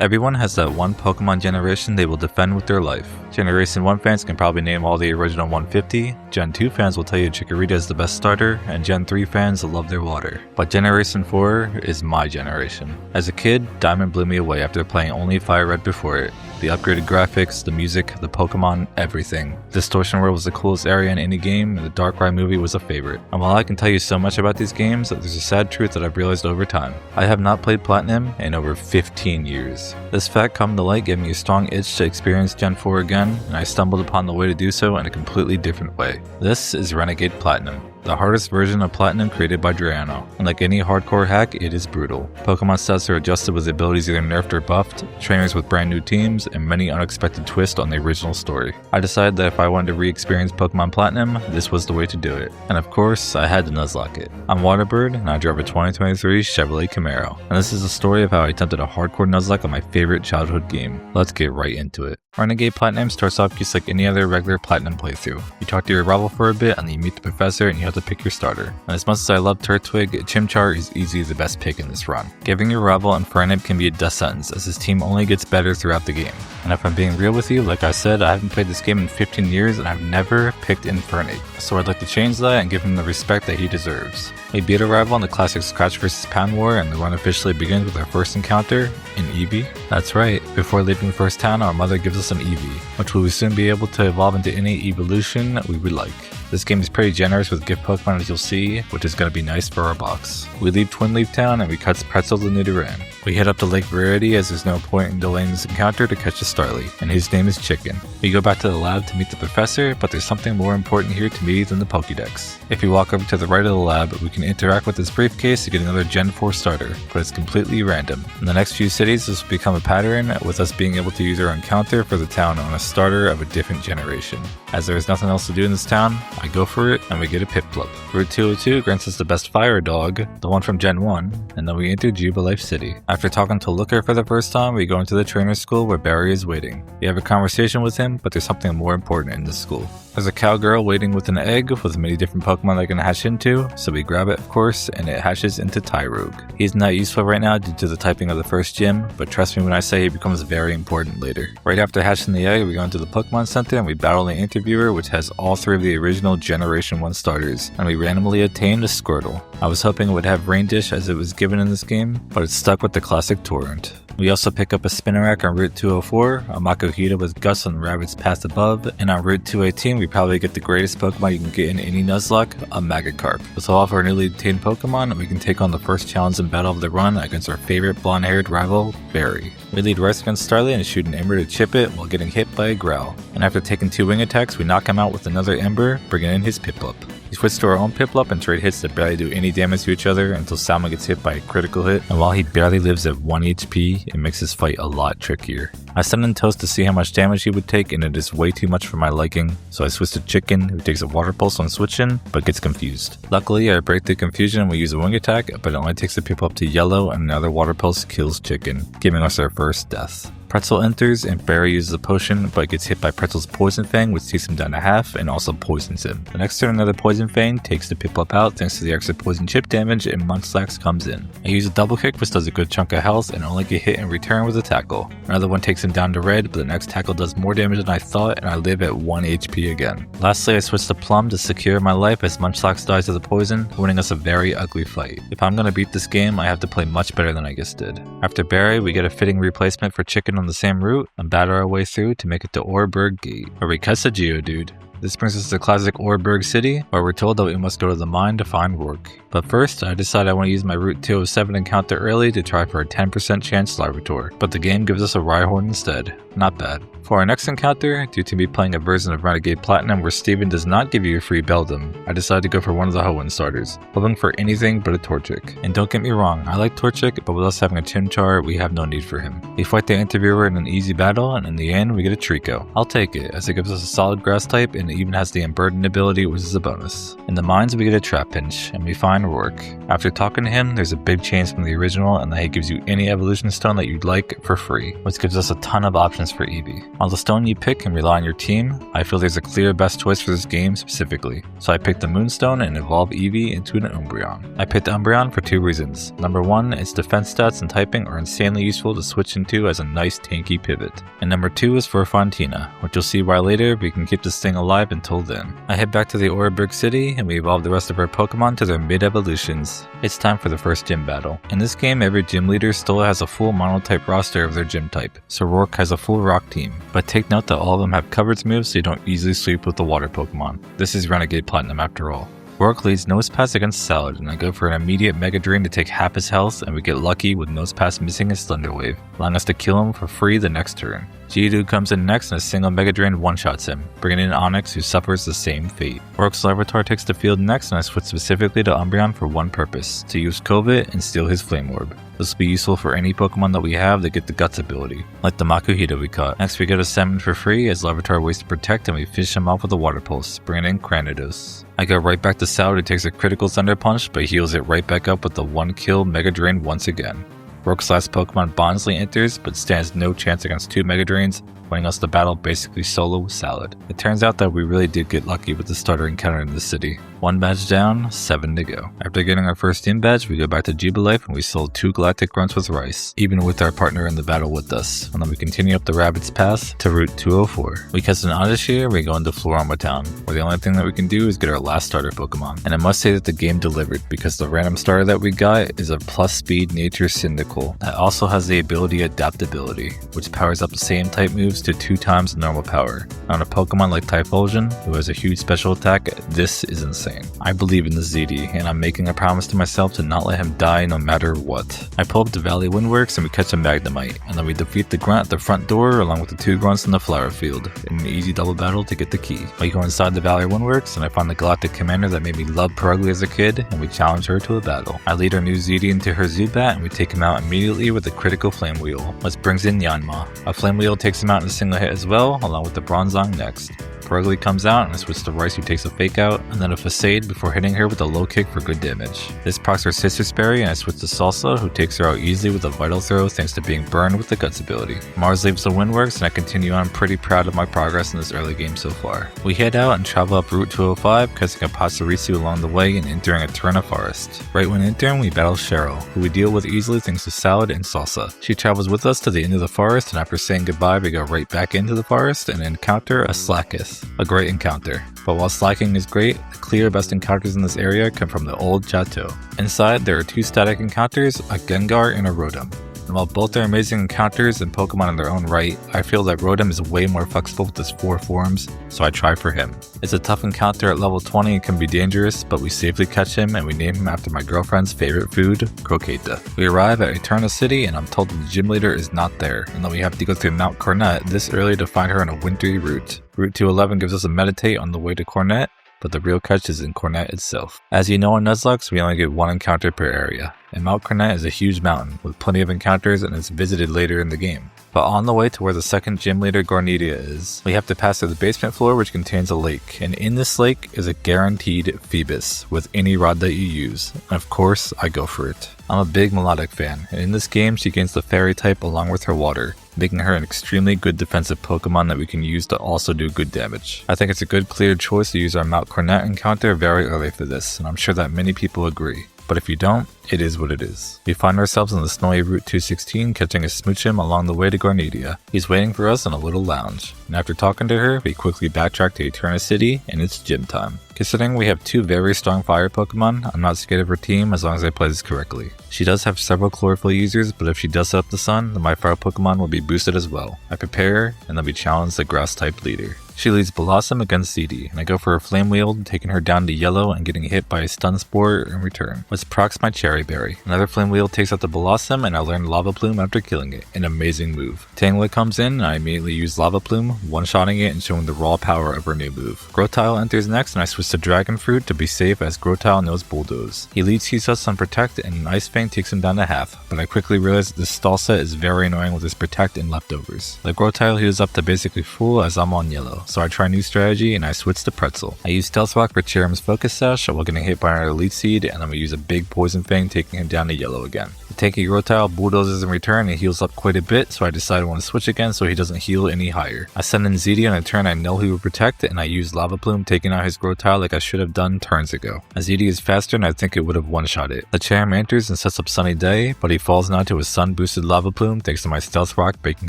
Everyone has that one Pokemon generation they will defend with their life. Generation 1 fans can probably name all the original 150, Gen 2 fans will tell you Chikorita is the best starter, and Gen 3 fans love their water. But Generation 4 is my generation. As a kid, Diamond blew me away after playing only Fire Red before it. The upgraded graphics, the music, the Pokemon, everything. Distortion World was the coolest area in any game, and the Darkrai movie was a favorite. And while I can tell you so much about these games, there's a sad truth that I've realized over time. I have not played Platnium in over 15 years. This fact coming to light gave me a strong itch to experience Gen 4 again, and I stumbled upon the way to do so in a completely different way. This is Renegade Platinum, the hardest version of Platinum created by Drano. And like any hardcore hack, it is brutal. Pokemon stats are adjusted with abilities either nerfed or buffed, trainers with brand new teams, and many unexpected twists on the original story. I decided that if I wanted to re-experience Pokemon Platinum, this was the way to do it. And of course, I had to Nuzlocke it. I'm Waterbird, and I drive a 2023 Chevrolet Camaro. And this is the story of how I attempted a hardcore Nuzlocke on my favorite childhood game. Let's get right into it. Renegade Platinum starts off just like any other regular Platinum playthrough. You talk to your rival for a bit, and then you meet the professor, and you have to pick your starter. And as much as I love Turtwig, Chimchar is easily the best pick in this run. Giving your rival Infernape can be a death sentence, as his team only gets better throughout the game. And if I'm being real with you, like I said, I haven't played this game in 15 years, and I've never picked Infernape. So I'd like to change that and give him the respect that he deserves. We beat a rival in the classic Scratch vs Pound War, and the run officially begins with our first encounter in Eevee. That's right, before leaving the first town, our mother gives us an Eevee, which we will soon be able to evolve into any evolution we would like. This game is pretty generous with gift Pokemon, as you'll see, which is going to be nice for our box. We leave Twin Leaf Town and we cut Pretzel to Nidoran. We head up to Lake Verity, as there's no point in delaying this encounter to catch a Starly, and his name is Chicken. We go back to the lab to meet the professor, but there's something more important here to me than the Pokédex. If we walk over to the right of the lab, we can interact with this briefcase to get another Gen 4 starter, but it's completely random. In the next few cities, this will become a pattern, with us being able to use our encounter for the town on a starter of a different generation. As there is nothing else to do in this town, I go for it, and we get a Piplup. Route 202 grants us the best fire dog, the one from Gen 1, and then we enter Jubilife City. After talking to Looker for the first time, we go into the trainer school where Barry is waiting. We have a conversation with him, but there's something more important in this school. There's a cowgirl waiting with an egg with many different Pokemon that can hatch into, so we grab it of course, and it hatches into Tyrogue. He's not useful right now due to the typing of the first gym, but trust me when I say he becomes very important later. Right after hatching the egg, we go into the Pokemon Center and we battle the interviewer, which has all three of the original Generation 1 starters, and we randomly obtained a Squirtle. I was hoping it would have Rain Dish as it was given in this game, but it's stuck with the classic Torrent. We also pick up a Spinarak on Route 204, a Makuhita with Gus on Rabbit's Path Above, and on Route 218 we probably get the greatest Pokemon you can get in any Nuzlocke, a Magikarp. With all of our newly obtained Pokemon, we can take on the first challenge and battle of the run against our favorite blonde-haired rival, Barry. We lead right against Starly and shoot an Ember to chip it while getting hit by a Growl. And after taking 2 wing attacks, we knock him out with another Ember, bringing in his Piplup. We switch to our own Piplup and trade hits that barely do any damage to each other until Salmon gets hit by a critical hit, and while he barely lives at 1 HP, it makes his fight a lot trickier. I send in Toast to see how much damage he would take, and it is way too much for my liking, so I switch to Chicken, who takes a Water Pulse on switching, but gets confused. Luckily, I break the confusion and we use a wing attack, but it only takes the Piplup to yellow, and another Water Pulse kills Chicken, giving us our first death. Pretzel enters and Barry uses a potion, but gets hit by Pretzel's Poison Fang, which takes him down to half and also poisons him. The next turn, another Poison Fang takes the Piplup out thanks to the extra poison chip damage, and Munchlax comes in. I use a double kick, which does a good chunk of health, and only get hit in return with a tackle. Another one takes him down to red, but the next tackle does more damage than I thought, and I live at 1 HP again. Lastly, I switch to Plum to secure my life as Munchlax dies to the poison, winning us a very ugly fight. If I'm gonna beat this game, I have to play much better than I just did. After Barry, we get a fitting replacement for Chicken on the same route, and battle our way through to make it to Oreburgh Gate, where we catch a Geodude. This brings us to classic Oreburgh City, where we're told that we must go to the mine to find Roark. But first, I decide I want to use my Route 207 encounter early to try for a 10% chance Larvitar, but the game gives us a Rhyhorn instead. Not bad. For our next encounter, due to me playing a version of Renegade Platinum where Steven does not give you a free Beldum, I decided to go for one of the Hoenn starters, hoping for anything but a Torchic. And don't get me wrong, I like Torchic, but with us having a Chimchar, we have no need for him. We fight the interviewer in an easy battle, and in the end, we get a Trico. I'll take it, as it gives us a solid grass type, and it even has the Unburdened ability, which is a bonus. In the mines, we get a Trapinch, and we find find Roark. After talking to him, there's a big change from the original and that he gives you any evolution stone that you'd like for free, which gives us a ton of options for Eevee. While the stone you pick can rely on your team, I feel there's a clear best choice for this game specifically, so I picked the Moonstone and evolved Eevee into an Umbreon. I picked Umbreon for 2 reasons. Number 1, its defense stats and typing are insanely useful to switch into as a nice tanky pivot. And number 2 is for Fantina, which you'll see why later, but you can keep this thing alive until then. I head back to the Oreburg City and we evolve the rest of our Pokemon to their mid-evolutions. It's time for the first gym battle. In this game, every gym leader still has a full mono-type roster of their gym type, so Roark has a full rock team. But take note that all of them have coverage moves so you don't easily sweep with the water Pokemon. This is Renegade Platinum after all. Roark leads Nosepass against Salad, and I go for an immediate Mega Drain to take half his health, and we get lucky with Nosepass missing his Thunder Wave, allowing us to kill him for free the next turn. Geodude comes in next and a single Mega Drain one-shots him, bringing in Onix who suffers the same fate. Roark's Larvitar takes the field next and I switch specifically to Umbreon for one purpose, to use Covet and steal his Flame Orb. This will be useful for any Pokemon that we have that get the Guts ability, like the Makuhita we caught. Next we get a Salmon for free as Larvitar waits to protect and we fish him off with a Water Pulse, bringing in Cranidos. I go right back to Salad who takes a critical Thunder Punch but heals it right back up with the 1-kill Mega Drain once again. Roark's last Pokemon Bonsly enters, but stands no chance against 2 Mega Drains, winning us the battle basically solo with Salad. It turns out that we really did get lucky with the starter encounter in the city. 1 badge down, 7 to go. After getting our first gym badge, we go back to Jubilife and we sold 2 Galactic Grunts with Rice, even with our partner in the battle with us. And then we continue up the Rabbit's Pass to Route 204. We catch an Oddish here and we go into Floroma Town, where the only thing that we can do is get our last starter Pokemon. And I must say that the game delivered, because the random starter that we got is a plus speed Nature Cyndaquil that also has the ability Adaptability, which powers up the same type moves to 2 times the normal power. On a Pokemon like Typhlosion, who has a huge special attack, this is insane. I believe in the ZD, and I'm making a promise to myself to not let him die no matter what. I pull up to Valley Windworks and we catch a Magnemite, and then we defeat the grunt at the front door along with the 2 grunts in the flower field, in an easy double battle to get the key. We go inside the Valley Windworks and I find the Galactic Commander that made me love Purugly as a kid, and we challenge her to a battle. I lead our new ZD into her Zubat and we take him out immediately with a critical Flame Wheel, which brings in Yanma. A Flame Wheel takes him out in a single hit as well, along with the Bronzong next. Purugly comes out and I switch to Rice who takes a Fake Out, and then a Facade before hitting her with a low kick for good damage. This procs her Sister Sperry and I switch to Salsa who takes her out easily with a Vital Throw thanks to being burned with the Guts ability. Mars leaves the Windworks and I continue on pretty proud of my progress in this early game so far. We head out and travel up Route 205, catching a Pachirisu along the way and entering a Terna Forest. Right when entering we battle Cheryl, who we deal with easily thanks to Salad and Salsa. She travels with us to the end of the forest and after saying goodbye we go right back into the forest and encounter a Slacketh. A great encounter. But while slacking is great, the clear best encounters in this area come from the old chateau. Inside there are 2 static encounters, a Gengar and a Rotom. And while both are amazing encounters and Pokemon in their own right, I feel that Rotom is way more flexible with his 4 forms, so I try for him. It's a tough encounter at level 20 and can be dangerous, but we safely catch him and we name him after my girlfriend's favorite food, croqueta. We arrive at Eterna City and I'm told that the gym leader is not there, and that we have to go through Mount Coronet this early to find her on a wintry route. Route 211 gives us a meditate on the way to Coronet, but the real catch is in Coronet itself. As you know in Nuzlocke, we only get 1 encounter per area, and Mount Coronet is a huge mountain with plenty of encounters and is visited later in the game. But on the way to where the second gym leader Gardenia is, we have to pass through the basement floor which contains a lake, and in this lake is a guaranteed Phoebus with any rod that you use, and of course I go for it. I'm a big Melodic fan, and in this game she gains the fairy type along with her water, making her an extremely good defensive Pokemon that we can use to also do good damage. I think it's a good clear choice to use our Mount Coronet encounter very early for this, and I'm sure that many people agree. But if you don't, it is what it is. We find ourselves on the snowy Route 216 catching a Smoochum along the way to Gardenia. He's waiting for us in a little lounge, and after talking to her, we quickly backtrack to Eterna City and it's gym time. Considering we have 2 very strong fire Pokemon, I'm not scared of her team as long as I play this correctly. She does have several chlorophyll users, but if she does set up the sun, then my fire Pokemon will be boosted as well. I prepare her, and then we challenge the grass type leader. She leads Blossom against CD, and I go for a Flame Wheel, taking her down to yellow and getting hit by a Stun Spore in return, which procs my Cherry Berry. Another Flame Wheel takes out the Blossom, and I learn Lava Plume after killing it, an amazing move. Tangela comes in, and I immediately use Lava Plume, one-shotting it and showing the raw power of her new move. Grotile enters next, and I switch to Dragon Fruit to be safe as Grotile knows Bulldoze. He leads Hisas on Protect, and an Ice Fang takes him down to half, but I quickly realize that this stall set is very annoying with his Protect and leftovers. The Grotile heals up to basically full as I'm on yellow, so I try a new strategy and I switch to Pretzel. I use Stealth Rock for Cherum's Focus Sash while getting hit by another Leech Seed, and then we use a big Poison Fang taking him down to yellow again. The tanky Grotile bulldozes in return and heals up quite a bit, so I decide I want to switch again so he doesn't heal any higher. I send in ZD on a turn I know he will protect, and I use Lava Plume taking out his Grotile like I should have done turns ago. As ZD is faster and I think it would have one-shot it. The Cherum enters and sets up Sunny Day, but he falls now to his sun boosted Lava Plume thanks to my Stealth Rock breaking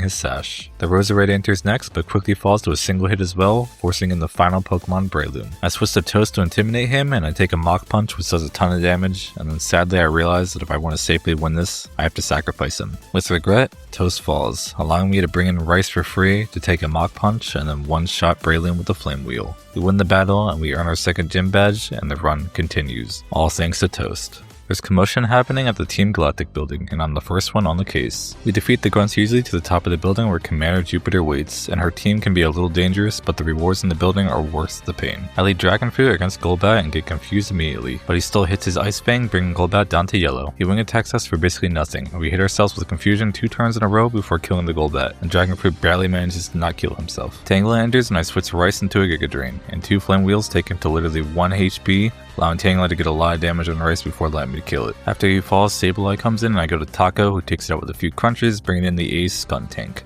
his sash. The Roserade enters next, but quickly falls to a single hit as well, forcing in the final Pokemon Breloom. I switch to Toast to intimidate him, and I take a Mach Punch which does a ton of damage, and then sadly I realize that if I want to safely win this, I have to sacrifice him. With regret, Toast falls, allowing me to bring in Rice for free to take a Mach Punch and then one-shot Breloom with the Flame Wheel. We win the battle and we earn our second gym badge, and the run continues, all thanks to Toast. There's commotion happening at the Team Galactic building, and I'm the first one on the case. We defeat the grunts easily to the top of the building where Commander Jupiter waits, and her team can be a little dangerous, but the rewards in the building are worth the pain. I lead Dragon Fruit against Golbat and get confused immediately, but he still hits his Ice Fang, bringing Golbat down to yellow. He wing attacks us for basically nothing, and we hit ourselves with confusion 2 turns in a row before killing the Golbat, and Dragon Fruit barely manages to not kill himself. Tangela enters and I switch Rice into a Giga Drain, and 2 Flame Wheels take him to literally 1 HP, allowing Tangela to get a lot of damage on Rice before letting me kill it. After he falls, Sableye comes in and I go to Taco, who takes it out with a few crunches, bringing in the Ace Skuntank.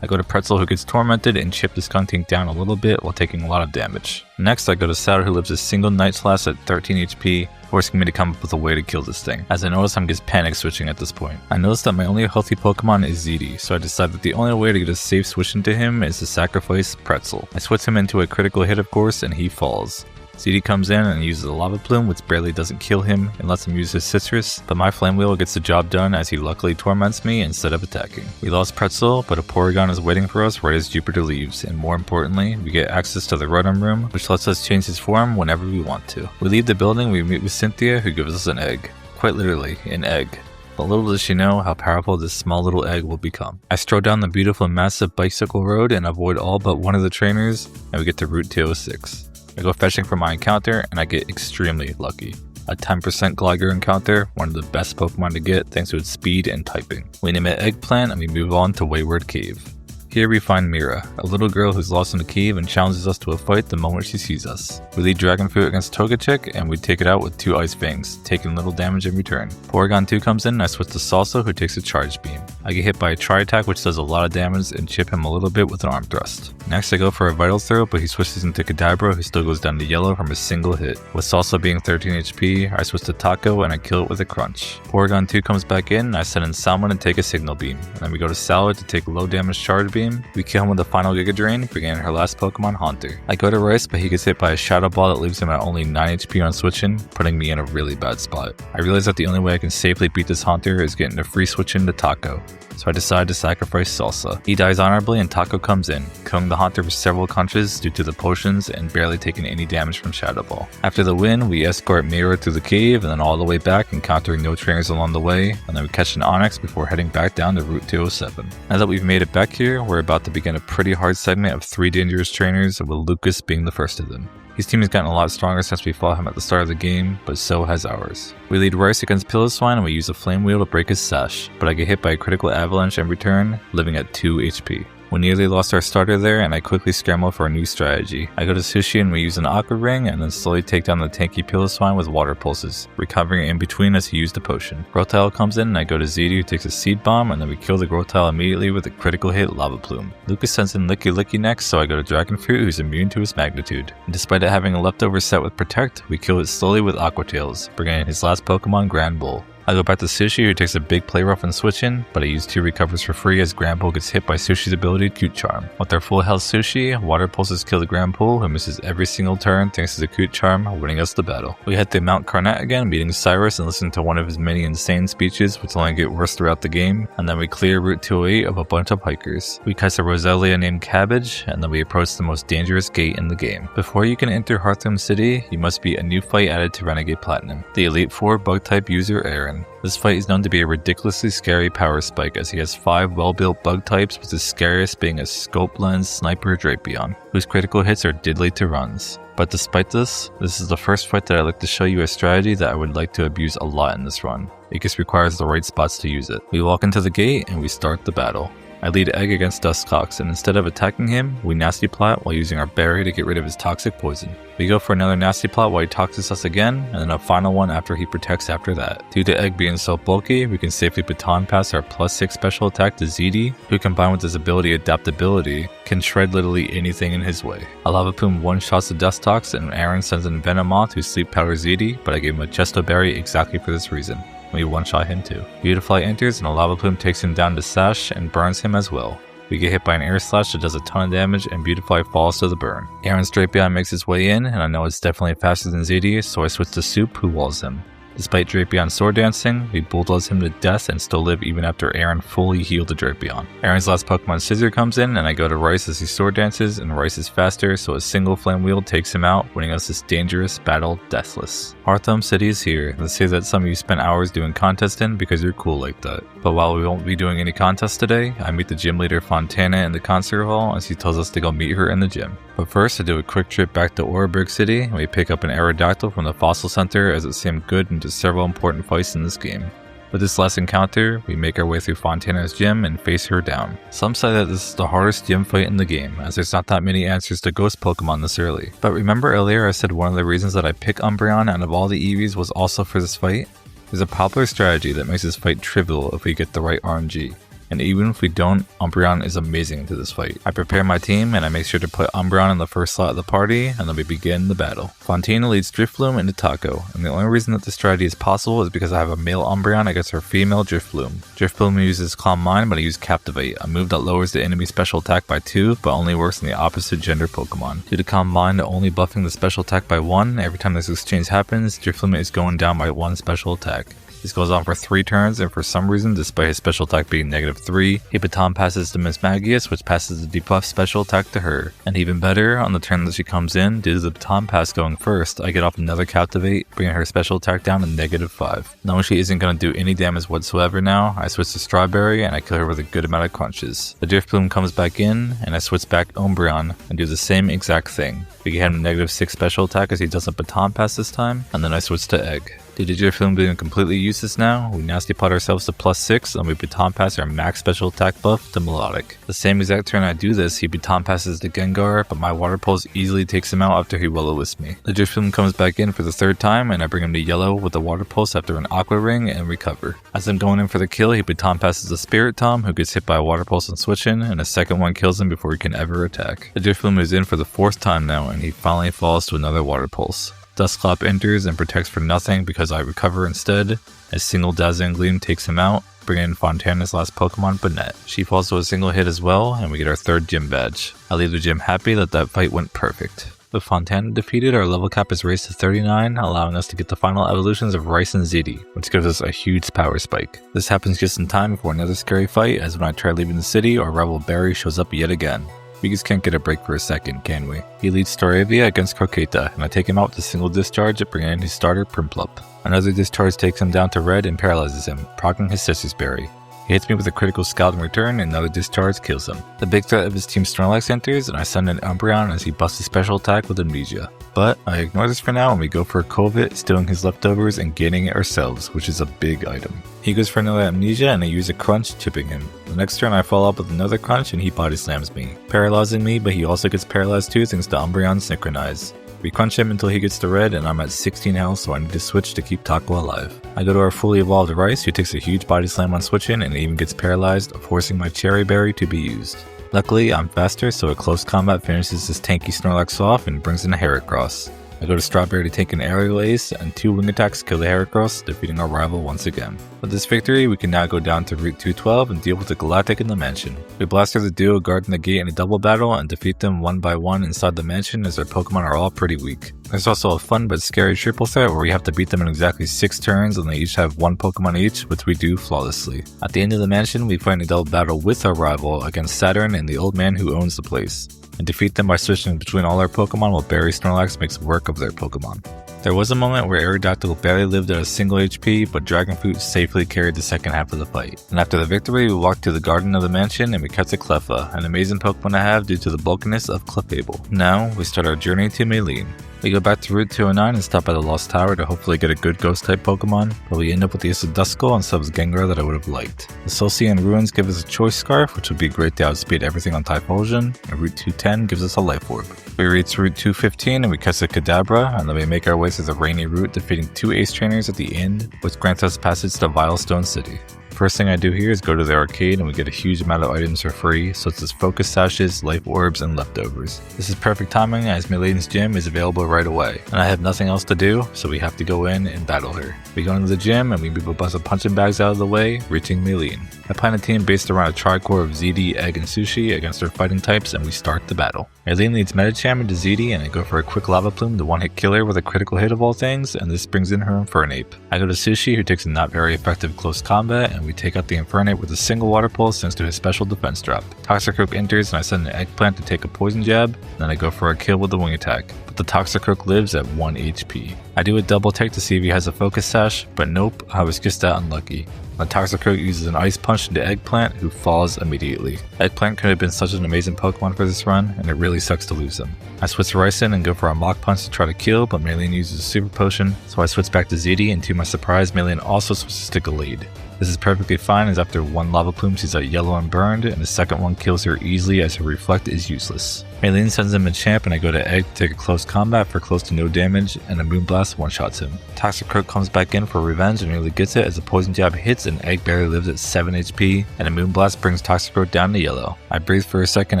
I go to Pretzel, who gets tormented, and chip the Skuntank down a little bit while taking a lot of damage. Next I go to Saturn, who lives a single Night Slash at 13 HP, forcing me to come up with a way to kill this thing, as I notice I'm just panic switching at this point. I notice that my only healthy Pokemon is ZD, so I decide that the only way to get a safe switch into him is to sacrifice Pretzel. I switch him into a critical hit of course, and he falls. ZD comes in and uses a Lava Plume, which barely doesn't kill him and lets him use his Citrus, but my Flame Wheel gets the job done as he luckily torments me instead of attacking. We lost Pretzel, but a Porygon is waiting for us right as Jupiter leaves, and more importantly, we get access to the Rotom Room, which lets us change his form whenever we want to. We leave the building, we meet with Cynthia, who gives us an egg. Quite literally, an egg. But little does she know how powerful this small little egg will become. I stroll down the beautiful and massive bicycle road and avoid all but one of the trainers, and we get to Route 206. I go fetching for my encounter, and I get extremely lucky. A 10% Gligar encounter, one of the best Pokemon to get thanks to its speed and typing. We name it Eggplant, and we move on to Wayward Cave. Here we find Mira, a little girl who's lost in a cave and challenges us to a fight the moment she sees us. We lead Dragon Fruit against Togechick, and we take it out with 2 Ice Fangs, taking little damage in return. Porygon 2 comes in and I switch to Salsa, who takes a Charge Beam. I get hit by a Tri-Attack which does a lot of damage and chip him a little bit with an Arm Thrust. Next I go for a Vital Throw, but he switches into Kadabra, who still goes down to yellow from a single hit. With Salsa being 13 HP, I switch to Taco and I kill it with a Crunch. Porygon 2 comes back in and I send in Salmon and take a Signal Beam, and then we go to Salad to take low damage Charge Beam. We kill him with the final Giga Drain, bringing in her last Pokemon, Haunter. I go to Rice, but he gets hit by a Shadow Ball that leaves him at only 9 HP on switching, putting me in a really bad spot. I realize that the only way I can safely beat this Haunter is getting a free switch into Taco, so I decide to sacrifice Salsa. He dies honorably and Taco comes in, killing the Haunter for several crunches due to the potions and barely taking any damage from Shadow Ball. After the win, we escort Mira through the cave and then all the way back, encountering no trainers along the way, and then we catch an Onix before heading back down to Route 207. Now that we've made it back here, we're about to begin a pretty hard segment of 3 dangerous trainers, with Lucas being the first of them. His team has gotten a lot stronger since we fought him at the start of the game, but so has ours. We lead Rice against Piloswine and we use a Flame Wheel to break his sash, but I get hit by a critical avalanche in return, living at 2 HP. We nearly lost our starter there, and I quickly scramble for a new strategy. I go to Sushi and we use an Aqua Ring, and then slowly take down the tanky Piloswine with Water Pulses, recovering in between as he used a potion. Grotile comes in and I go to ZD, who takes a Seed Bomb, and then we kill the Grotile immediately with a critical hit Lava Plume. Lucas sends in Licky Licky next, so I go to Dragon Fruit, who's immune to its magnitude. And despite it having a leftover set with Protect, we kill it slowly with Aqua Tails, bringing in his last Pokemon, Grand Bull. I go back to Sushi, who takes a big play rough and switch in, but I use 2 recovers for free as Granbull gets hit by Sushi's ability Cute Charm. With their full health Sushi, Water Pulses kill the Granbull, who misses every single turn thanks to the Cute Charm, winning us the battle. We head to Mount Coronet again, meeting Cyrus and listen to one of his many insane speeches, which only get worse throughout the game, and then we clear Route 208 of a bunch of hikers. We catch a Roselia named Cabbage, and then we approach the most dangerous gate in the game. Before you can enter Hearthome City, you must beat a new fight added to Renegade Platinum, the Elite 4 Bug-type user Aaron. This fight is known to be a ridiculously scary power spike, as he has 5 well-built bug types, with the scariest being a Scope Lens Sniper Drapion, whose critical hits are diddly to runs. But despite this is the first fight that I'd like to show you a strategy that I would like to abuse a lot in this run. It just requires the right spots to use it. We walk into the gate and we start the battle. I lead Egg against Dustcocks, and instead of attacking him, we nasty plot while using our berry to get rid of his toxic poison. We go for another nasty plot while he toxics us again, and then a final one after he protects after that. Due to Egg being so bulky, we can safely baton pass our +6 special attack to ZD, who combined with his ability Adaptability, can shred literally anything in his way. A Lava Plume one-shots the Dustox, and Aaron sends in Venomoth to sleep powder ZD, but I gave him a Chesto Berry exactly for this reason. We one-shot him too. Beautifly enters, and a Lava Plume takes him down to Sash and burns him as well. We get hit by an air slash that does a ton of damage, and Beautifly falls to the burn. Aaron's Drapion makes his way in, and I know it's definitely faster than ZD, so I switch to Soup, who walls him. Despite Drapion's sword dancing, we bulldoze him to death and still live even after Aaron fully healed the Drapion. Aaron's last Pokemon Scizor comes in, and I go to Rice as he sword dances, and Rice is faster, so a single Flame Wheel takes him out, winning us this dangerous battle deathless. Hearthome City is here. Let's say that some of you spent hours doing contests in because you're cool like that. But while we won't be doing any contests today, I meet the gym leader Fantina in the concert hall, and she tells us to go meet her in the gym. But first, I do a quick trip back to Oreburgh City, and we pick up an Aerodactyl from the Fossil Center as it seemed good into several important fights in this game. With this last encounter, we make our way through Fontana's gym and face her down. Some say that this is the hardest gym fight in the game, as there's not that many answers to ghost Pokemon this early. But remember earlier I said one of the reasons that I pick Umbreon out of all the Eevees was also for this fight? There's a popular strategy that makes this fight trivial if we get the right RNG. And even if we don't, Umbreon is amazing into this fight. I prepare my team, and I make sure to put Umbreon in the first slot of the party, and then we begin the battle. Fantina leads Drifloon into Taco, and the only reason that this strategy is possible is because I have a male Umbreon against her female Drifloon. Drifloon uses Calm Mind, but I use Captivate, a move that lowers the enemy special attack by 2, but only works in the opposite gender Pokemon. Due to Calm Mind only buffing the special attack by 1, every time this exchange happens, Drifloon is going down by 1 special attack. This goes on for 3 turns, and for some reason, despite his special attack being -3, he baton passes to Miss Magius, which passes the debuff special attack to her. And even better, on the turn that she comes in, due to the baton pass going first, I get off another Captivate, bringing her special attack down to -5. Knowing she isn't going to do any damage whatsoever now, I switch to Strawberry, and I kill her with a good amount of crunches. The Driftbloom comes back in, and I switch back Umbreon, and do the same exact thing. We get him a -6 special attack as he doesn't baton pass this time, and then I switch to Egg. Due to Drifloon being completely useless now, we nasty pot ourselves to +6 and we baton pass our max special attack buff to Melodic. The same exact turn I do this, he baton passes to Gengar, but my Water Pulse easily takes him out after he Will-O-Wisps me. The Drifloon comes back in for the 3rd time, and I bring him to yellow with the Water Pulse after an Aqua Ring and recover. As I'm going in for the kill, he baton passes the Spirit Tom, who gets hit by a Water Pulse and switching, and a second one kills him before he can ever attack. The Drifloon is in for the 4th time now, and he finally falls to another Water Pulse. Dusclops enters and protects for nothing because I recover instead. A single Dazzling Gleam takes him out, bringing in Fontana's last Pokemon, Banette. She falls to a single hit as well, and we get our 3rd gym badge. I leave the gym happy that fight went perfect. With Fontana defeated, our level cap is raised to 39, allowing us to get the final evolutions of Rice and ZD, which gives us a huge power spike. This happens just in time before another scary fight, as when I try leaving the city, our rival Barry shows up yet again. We just can't get a break for a second, can we? He leads Staravia against Croqueta, and I take him out with a single discharge, bringing in his starter Primplup. Another discharge takes him down to red and paralyzes him, proccing his Sister's Berry. He hits me with a critical Scout in return, and another discharge kills him. The big threat of his team Snorlax enters, and I send in Umbreon as he busts his special attack with Amnesia. But I ignore this for now, and we go for a Covet, stealing his leftovers and gaining it ourselves, which is a big item. He goes for another Amnesia, and I use a Crunch, chipping him. The next turn I follow up with another Crunch, and he body slams me, paralyzing me, but he also gets paralyzed too thanks to Umbreon Synchronize. We crunch him until he gets to red, and I'm at 16 health, so I need to switch to keep Taco alive. I go to our fully evolved Rice, who takes a huge body slam on switching and even gets paralyzed, forcing my Cherry Berry to be used. Luckily, I'm faster, so a close combat finishes this tanky Snorlax off and brings in a Heracross. I go to Strawberry to take an aerial ace, and 2 wing attacks kill the Heracross, defeating our rival once again. With this victory, we can now go down to Route 212 and deal with the Galactic in the mansion. We blast through the duo guarding the gate in a double battle and defeat them one by one inside the mansion, as their Pokemon are all pretty weak. There's also a fun but scary triple threat where we have to beat them in exactly 6 turns, and they each have 1 Pokemon each, which we do flawlessly. At the end of the mansion, we fight a double battle with our rival against Saturn and the old man who owns the place, and defeat them by switching between all our Pokemon while Barry Snorlax makes work of their Pokemon. There was a moment where Aerodactyl barely lived at a single HP, but Dragon Fruit safely carried the second half of the fight. And after the victory, we walked to the garden of the mansion and we catch a Cleffa, an amazing Pokemon to have due to the bulkiness of Clefable. Now, we start our journey to Maylene. We go back to Route 209 and stop by the Lost Tower to hopefully get a good ghost type Pokemon, but we end up with the Duskull instead of Gengar that I would have liked. The Solcian Ruins give us a Choice Scarf, which would be great to outspeed everything on Typhlosion, and Route 210 gives us a Life Orb. We reach Route 215 and we catch a Kadabra, and then we make our way through the rainy route, defeating 2 Ace Trainers at the end, which grants us passage to Vilestone City. First thing I do here is go to the arcade and we get a huge amount of items for free, such as focus sashes, life orbs, and leftovers. This is perfect timing as Maylene's gym is available right away, and I have nothing else to do, so we have to go in and battle her. We go into the gym and we move a bunch of punching bags out of the way, reaching Maylene. I plan a team based around a tricore of ZD, Egg, and Sushi against their fighting types, and we start the battle. Maylene leads Medicham into ZD, and I go for a quick Lava Plume to one-hit kill her with a critical hit of all things, and this brings in her Infernape. I go to Sushi, who takes a not very effective close combat, and we take out the Infernape with a single Water Pulse thanks to his special defense drop. Toxicroak enters, and I send an Eggplant to take a Poison Jab, and then I go for a kill with the Wing Attack, but the Toxicroak lives at 1 HP. I do a double take to see if he has a Focus Sash, but nope, I was just that unlucky. The Toxicroak uses an Ice Punch into Eggplant, who falls immediately. Eggplant could have been such an amazing Pokemon for this run, and it really sucks to lose him. I switch to Ryson and go for a Mach Punch to try to kill, but Maylene uses a Super Potion, so I switch back to ZD, and to my surprise, Maylene also switches to Gallade. This is perfectly fine as after one Lava Plume she's at yellow and burned, and the second one kills her easily as her Reflect is useless. Maylene sends him a champ and I go to Egg to take a close combat for close to no damage, and a Moonblast one-shots him. Toxicroak comes back in for revenge and nearly gets it as a Poison Jab hits and Egg barely lives at 7 HP, and a Moonblast brings Toxicroak down to yellow. I breathe for a second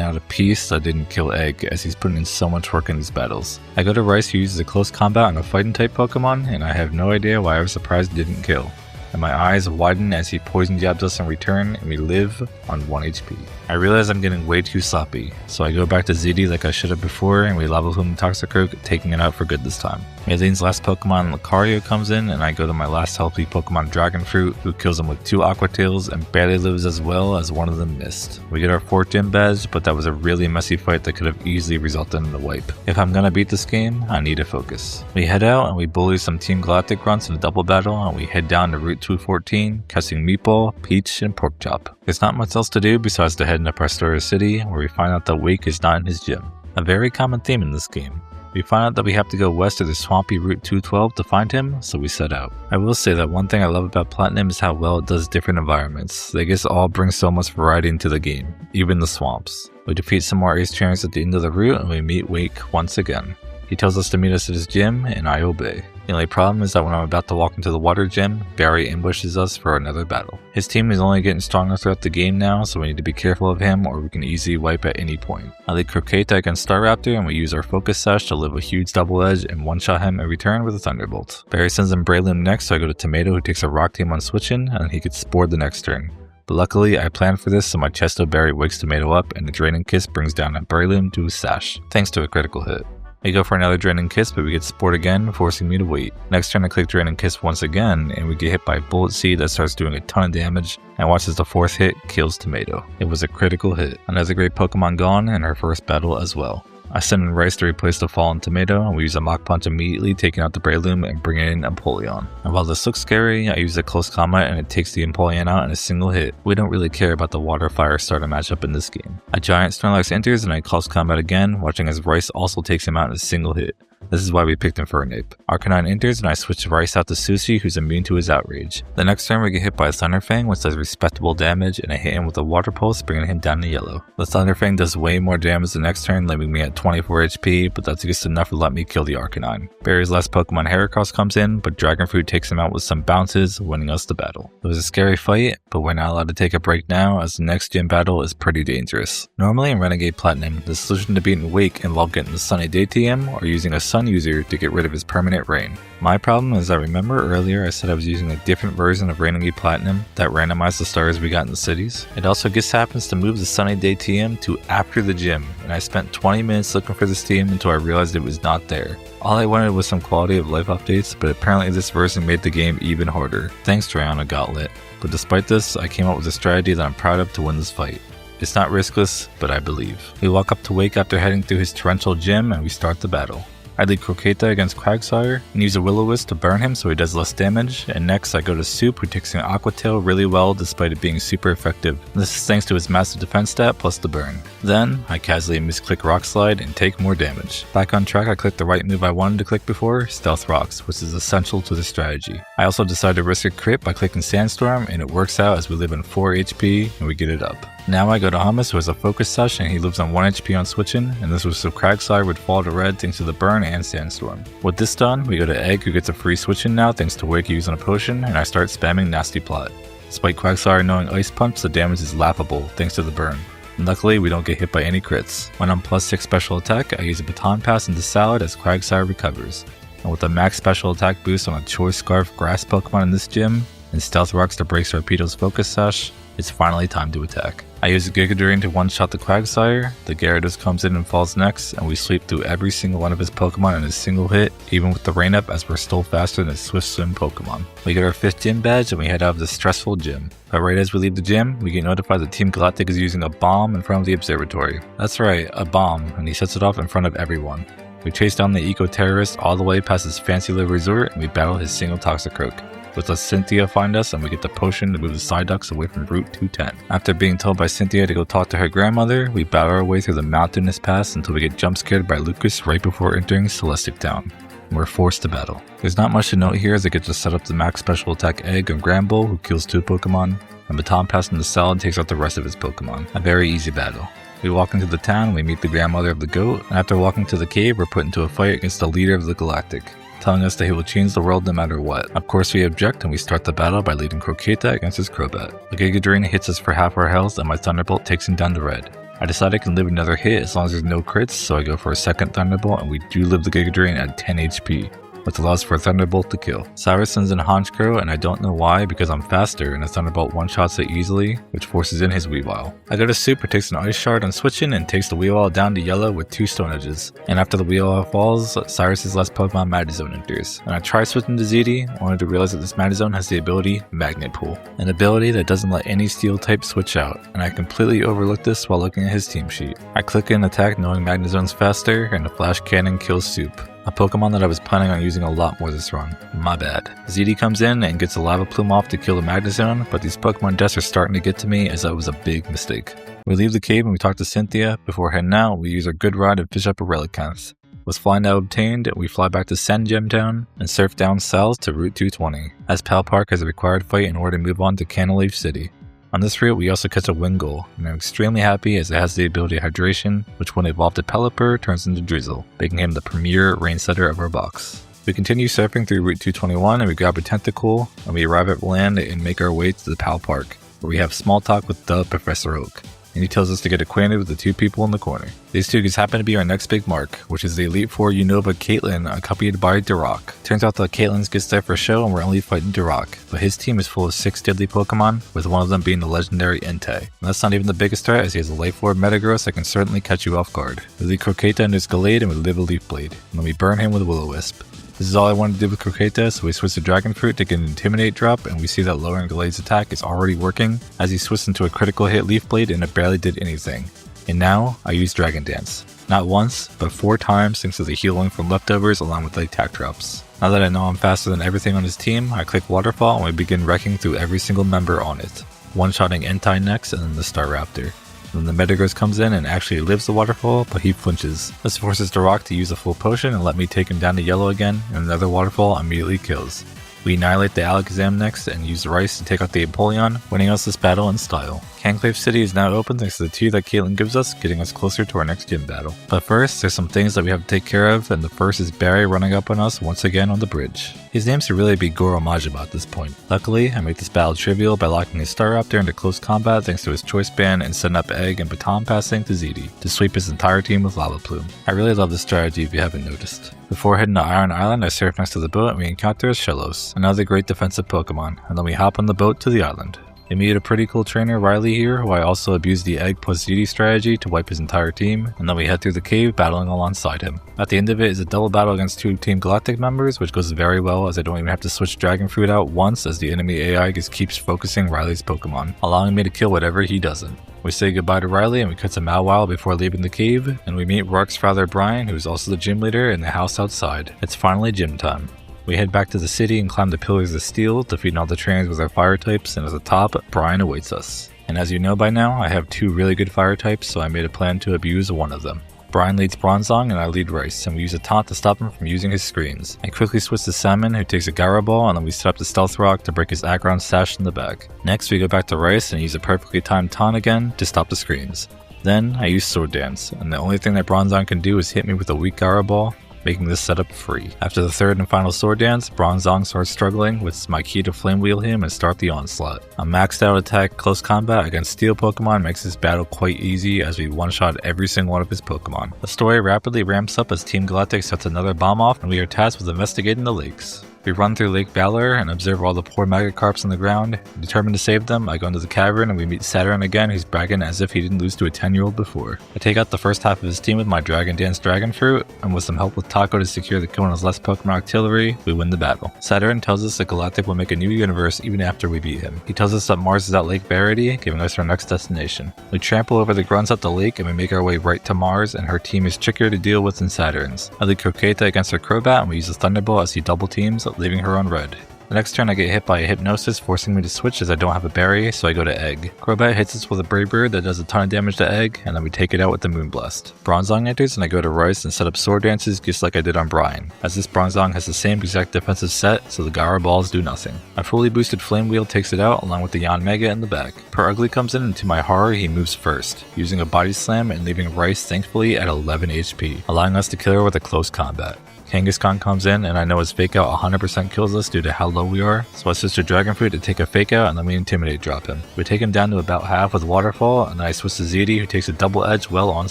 out of peace that I didn't kill Egg as he's putting in so much work in these battles. I go to Rice who uses a close combat on a fighting type Pokemon, and I have no idea why I was surprised it didn't kill. And my eyes widen as he Poison Jabs us in return, and we live on 1 HP. I realize I'm getting way too sloppy, so I go back to ZD like I should have before, and we Lava Plume Toxicroak, taking it out for good this time. Maylene's last Pokemon, Lucario, comes in, and I go to my last healthy Pokemon, Dragon Fruit, who kills him with 2 Aqua Tails and barely lives as well as one of them missed. We get our 4th gym badge, but that was a really messy fight that could have easily resulted in a wipe. If I'm gonna beat this game, I need to focus. We head out and we bully some Team Galactic grunts in a double battle, and we head down to Route 214, catching Meatball, Peach, and Porkchop. There's not much else to do besides to head into Pastoria City, where we find out that Wake is not in his gym. A very common theme in this game. We find out that we have to go west to the swampy Route 212 to find him, so we set out. I will say that one thing I love about Platnium is how well it does different environments. They just all bring so much variety into the game, even the swamps. We defeat some more Ace Trainers at the end of the route, and we meet Wake once again. He tells us to meet us at his gym, and I obey. The only problem is that when I'm about to walk into the water gym, Barry ambushes us for another battle. His team is only getting stronger throughout the game now, so we need to be careful of him or we can easily wipe at any point. I lead Croqueta against Staraptor and we use our Focus Sash to live a huge double edge and one-shot him in return with a Thunderbolt. Barry sends him Breloom next, so I go to Tomato who takes a Rock Team on switching, and he gets Spored the next turn. But luckily, I planned for this, so my Chesto Berry wakes Tomato up and the Draining Kiss brings down a Breloom to his Sash, thanks to a critical hit. We go for another Draining Kiss, but we get Spored again, forcing me to wait. Next turn I click Draining Kiss once again, and we get hit by a Bullet Seed that starts doing a ton of damage, and watch as the 4th hit kills Tomato. It was a critical hit. Another great Pokemon gone, and our first battle as well. I send in Rice to replace the fallen Tomato, and we use a Mach Punch immediately, taking out the Breloom and bringing in Empoleon. And while this looks scary, I use a close combat and it takes the Empoleon out in a single hit. We don't really care about the Water-Fire starter matchup in this game. A giant Snorlax enters and I close combat again, watching as Rice also takes him out in a single hit. This is why we picked Infernape. Arcanine enters and I switch Rice out to Sushi, who's immune to his outrage. The next turn we get hit by a Thunderfang, which does respectable damage, and I hit him with a Water Pulse, bringing him down to yellow. The Thunderfang does way more damage the next turn, leaving me at 24 HP, but that's just enough to let me kill the Arcanine. Barry's last Pokemon Heracross comes in, but Dragon Fruit takes him out with some bounces, winning us the battle. It was a scary fight, but we're not allowed to take a break now, as the next gym battle is pretty dangerous. Normally in Renegade Platinum, the solution to beating Wake involved getting the Sunny Day TM or using a Sun user to get rid of his permanent rain. My problem is I remember earlier I said I was using a different version of Renegade Platinum that randomized the stars we got in the cities. It also just happens to move the Sunny Day TM to after the gym, and I spent 20 minutes looking for this TM until I realized it was not there. All I wanted was some quality of life updates, but apparently this version made the game even harder. Thanks Triana Gauntlet. But despite this, I came up with a strategy that I'm proud of to win this fight. It's not riskless, but I believe. We walk up to Wake after heading through his torrential gym and we start the battle. I lead Croqueta against Quagsire and use a Will-O-Wisp to burn him so he does less damage, and next I go to Soup, who takes an Aqua Tail really well despite it being super effective. This is thanks to his massive defense stat plus the burn. Then, I casually misclick Rock Slide and take more damage. Back on track, I click the right move I wanted to click before, Stealth Rocks, which is essential to the strategy. I also decide to risk a crit by clicking Sandstorm, and it works out as we live in 4 HP and we get it up. Now I go to Hummus, who has a Focus Sash and he lives on 1 HP on switching, and this was so Quagsire would fall to red thanks to the burn and Sandstorm. With this done, we go to Egg, who gets a free switching now thanks to Wake using a potion, and I start spamming Nasty Plot. Despite Quagsire knowing Ice Punch, the damage is laughable thanks to the burn. Luckily, we don't get hit by any crits. When I'm +6 special attack, I use a Baton Pass into Salad as Quagsire recovers. And with a max special attack boost on a Choice Scarf Grass Pokemon in this gym, and Stealth Rocks to break Sarpedo's Focus Sash, it's finally time to attack. I use a Giga Drain to one-shot the Quagsire, the Gyarados comes in and falls next, and we sweep through every single one of his Pokemon in a single hit, even with the rain up as we're still faster than a Swift Swim Pokemon. We get our 5th gym badge and we head out of this stressful gym. But right as we leave the gym, we get notified that Team Galactic is using a bomb in front of the observatory. That's right, a bomb, and he sets it off in front of everyone. We chase down the eco-terrorist all the way past his fancy little resort and we battle his single Toxicroak. With us, Cynthia find us and we get the potion to move the Psyducks away from Route 210. After being told by Cynthia to go talk to her grandmother, we battle our way through the mountainous pass until we get jump scared by Lucas right before entering Celestic Town. We're forced to battle. There's not much to note here as I get to set up the max special attack Egg on Granbull, who kills 2 Pokemon, and Baton Pass into Salad takes out the rest of his Pokemon. A very easy battle. We walk into the town and we meet the grandmother of the goat, and after walking to the cave, we're put into a fight against the leader of the Galactic, telling us that he will change the world no matter what. Of course we object and we start the battle by leading Croqueta against his Crobat. The Giga Drain hits us for half our health and my Thunderbolt takes him down to red. I decide I can live another hit as long as there's no crits, so I go for a second Thunderbolt and we do live the Giga Drain at 10 HP. Which allows for a Thunderbolt to kill. Cyrus sends in Honchkrow and I don't know why because I'm faster and a Thunderbolt one-shots it easily, which forces in his Weavile. I go to Soup, who takes an Ice Shard on switching and takes the Weavile down to yellow with 2 Stone Edges. And after the Weavile falls, Cyrus's last Pokemon Madizone enters. And I try switching to ZD, only to realize that this Madizone has the ability Magnet Pull, an ability that doesn't let any Steel type switch out, and I completely overlooked this while looking at his team sheet. I click in attack knowing Magnezone's faster, and the Flash Cannon kills Soup. A Pokemon that I was planning on using a lot more this run. My bad. ZD comes in and gets a Lava Plume off to kill the Magnezone, but these Pokemon deaths are starting to get to me as that was a big mistake. We leave the cave and we talk to Cynthia. Before heading out, we use our good ride and fish up a Relicanth. With Fly now obtained, we fly back to Sen Gem Town and surf down south to Route 220, as Pal Park has a required fight in order to move on to Canalave City. On this route, we also catch a Wingull, and I'm extremely happy as it has the ability Hydration, which when evolved to Pelipper turns into Drizzle, making him the premier rain setter of our box. We continue surfing through Route 221 and we grab a Tentacool, and we arrive at land and make our way to the Pal Park, where we have small talk with the Professor Oak, and he tells us to get acquainted with the 2 people in the corner. These 2 just happen to be our next big mark, which is the Elite Four Unova Caitlyn accompanied by Durock. Turns out that Caitlyn's gets there for show and we're only fighting Durock, but his team is full of 6 deadly Pokemon, with one of them being the legendary Entei. And that's not even the biggest threat as he has a Life Orb Metagross that can certainly catch you off guard. We lead Croqueta into his Gallade and we live a Leaf Blade, and then we burn him with a Will-O-Wisp. This is all I wanted to do with Croqueta, so we switch to Dragon Fruit to get an Intimidate drop, and we see that lowering Gallade's attack is already working, as he switched into a critical hit Leaf Blade and it barely did anything. And now, I use Dragon Dance. Not once, but 4 times thanks to the healing from leftovers along with the attack drops. Now that I know I'm faster than everything on his team, I click Waterfall and we begin wrecking through every single member on it. One-shotting Entei next and then the Staraptor. Then the Metagross comes in and actually lives the waterfall, but he flinches. This forces Durock to use a full potion and let me take him down to yellow again, and another waterfall immediately kills. We annihilate the Alakazam next and use Rice to take out the Empoleon, winning us this battle in style. Conclave City is now open thanks to the 2 that Caitlyn gives us, getting us closer to our next gym battle. But first, there's some things that we have to take care of, and the first is Barry running up on us once again on the bridge. His name should really be Goro Majima at this point. Luckily, I make this battle trivial by locking his Staraptor into close combat thanks to his Choice Band and setting up Egg and Baton Passing to ZD to sweep his entire team with Lava Plume. I really love this strategy if you haven't noticed. Before heading to Iron Island, I surf next to the boat and we encounter Shellos, another great defensive Pokemon, and then we hop on the boat to the island. We meet a pretty cool trainer, Riley here, who I also abused the egg plus ZD strategy to wipe his entire team, and then we head through the cave battling alongside him. At the end of it is a double battle against 2 Team Galactic members, which goes very well as I don't even have to switch Dragon Fruit out once as the enemy AI just keeps focusing Riley's Pokemon, allowing me to kill whatever he doesn't. We say goodbye to Riley and we cut to Mawile before leaving the cave, and we meet Roark's father Brian, who is also the gym leader in the house outside. It's finally gym time. We head back to the city and climb the Pillars of Steel, defeating all the trainers with our fire types, and at the top, Brian awaits us. And as you know by now, I have 2 really good fire types, so I made a plan to abuse one of them. Brian leads Bronzong and I lead Rice, and we use a taunt to stop him from using his screens. I quickly switch to Salmon, who takes a Gyro Ball, and then we set up the Stealth Rock to break his aggron stash in the back. Next we go back to Rice and use a perfectly timed taunt again to stop the screens. Then I use Sword Dance, and the only thing that Bronzong can do is hit me with a weak Gyro Ball, making this setup free. After the third and final Sword Dance, Bronzong starts struggling, which is my key to Flame Wheel him and start the onslaught. A maxed out attack close combat against Steel Pokemon makes this battle quite easy as we one-shot every single one of his Pokemon. The story rapidly ramps up as Team Galactic sets another bomb off and we are tasked with investigating the lakes. We run through Lake Valor and observe all the poor Magikarps on the ground. Determined to save them, I go into the cavern and we meet Saturn again, who's bragging as if he didn't lose to a 10-year-old before. I take out the first half of his team with my Dragon Dance Dragon Fruit, and with some help with Taco to secure the kill on his last Pokemon Artillery, we win the battle. Saturn tells us that Galactic will make a new universe even after we beat him. He tells us that Mars is at Lake Verity, giving us our next destination. We trample over the grunts at the lake and we make our way right to Mars, and her team is trickier to deal with than Saturn's. I lead Croqueta against her Crobat and we use the Thunderbolt as he double teams, leaving her on red. The next turn I get hit by a Hypnosis, forcing me to switch as I don't have a berry, so I go to Egg. Crobat hits us with a Brave Bird that does a ton of damage to Egg, and then we take it out with the Moonblast. Bronzong enters and I go to Rice and set up Sword Dances just like I did on Brian, as this Bronzong has the same exact defensive set, so the Gyro Balls do nothing. My fully boosted Flame Wheel takes it out along with the Yanmega in the back. Per Ugly comes in and to my horror he moves first, using a Body Slam and leaving Rice thankfully at 11 HP, allowing us to kill her with a close combat. Kangaskhan comes in and I know his Fake Out 100% kills us due to how low we are, so I switch to Dragon Fruit to take a Fake Out and then we Intimidate drop him. We take him down to about half with Waterfall and then I switch to ZD, who takes a double edge well on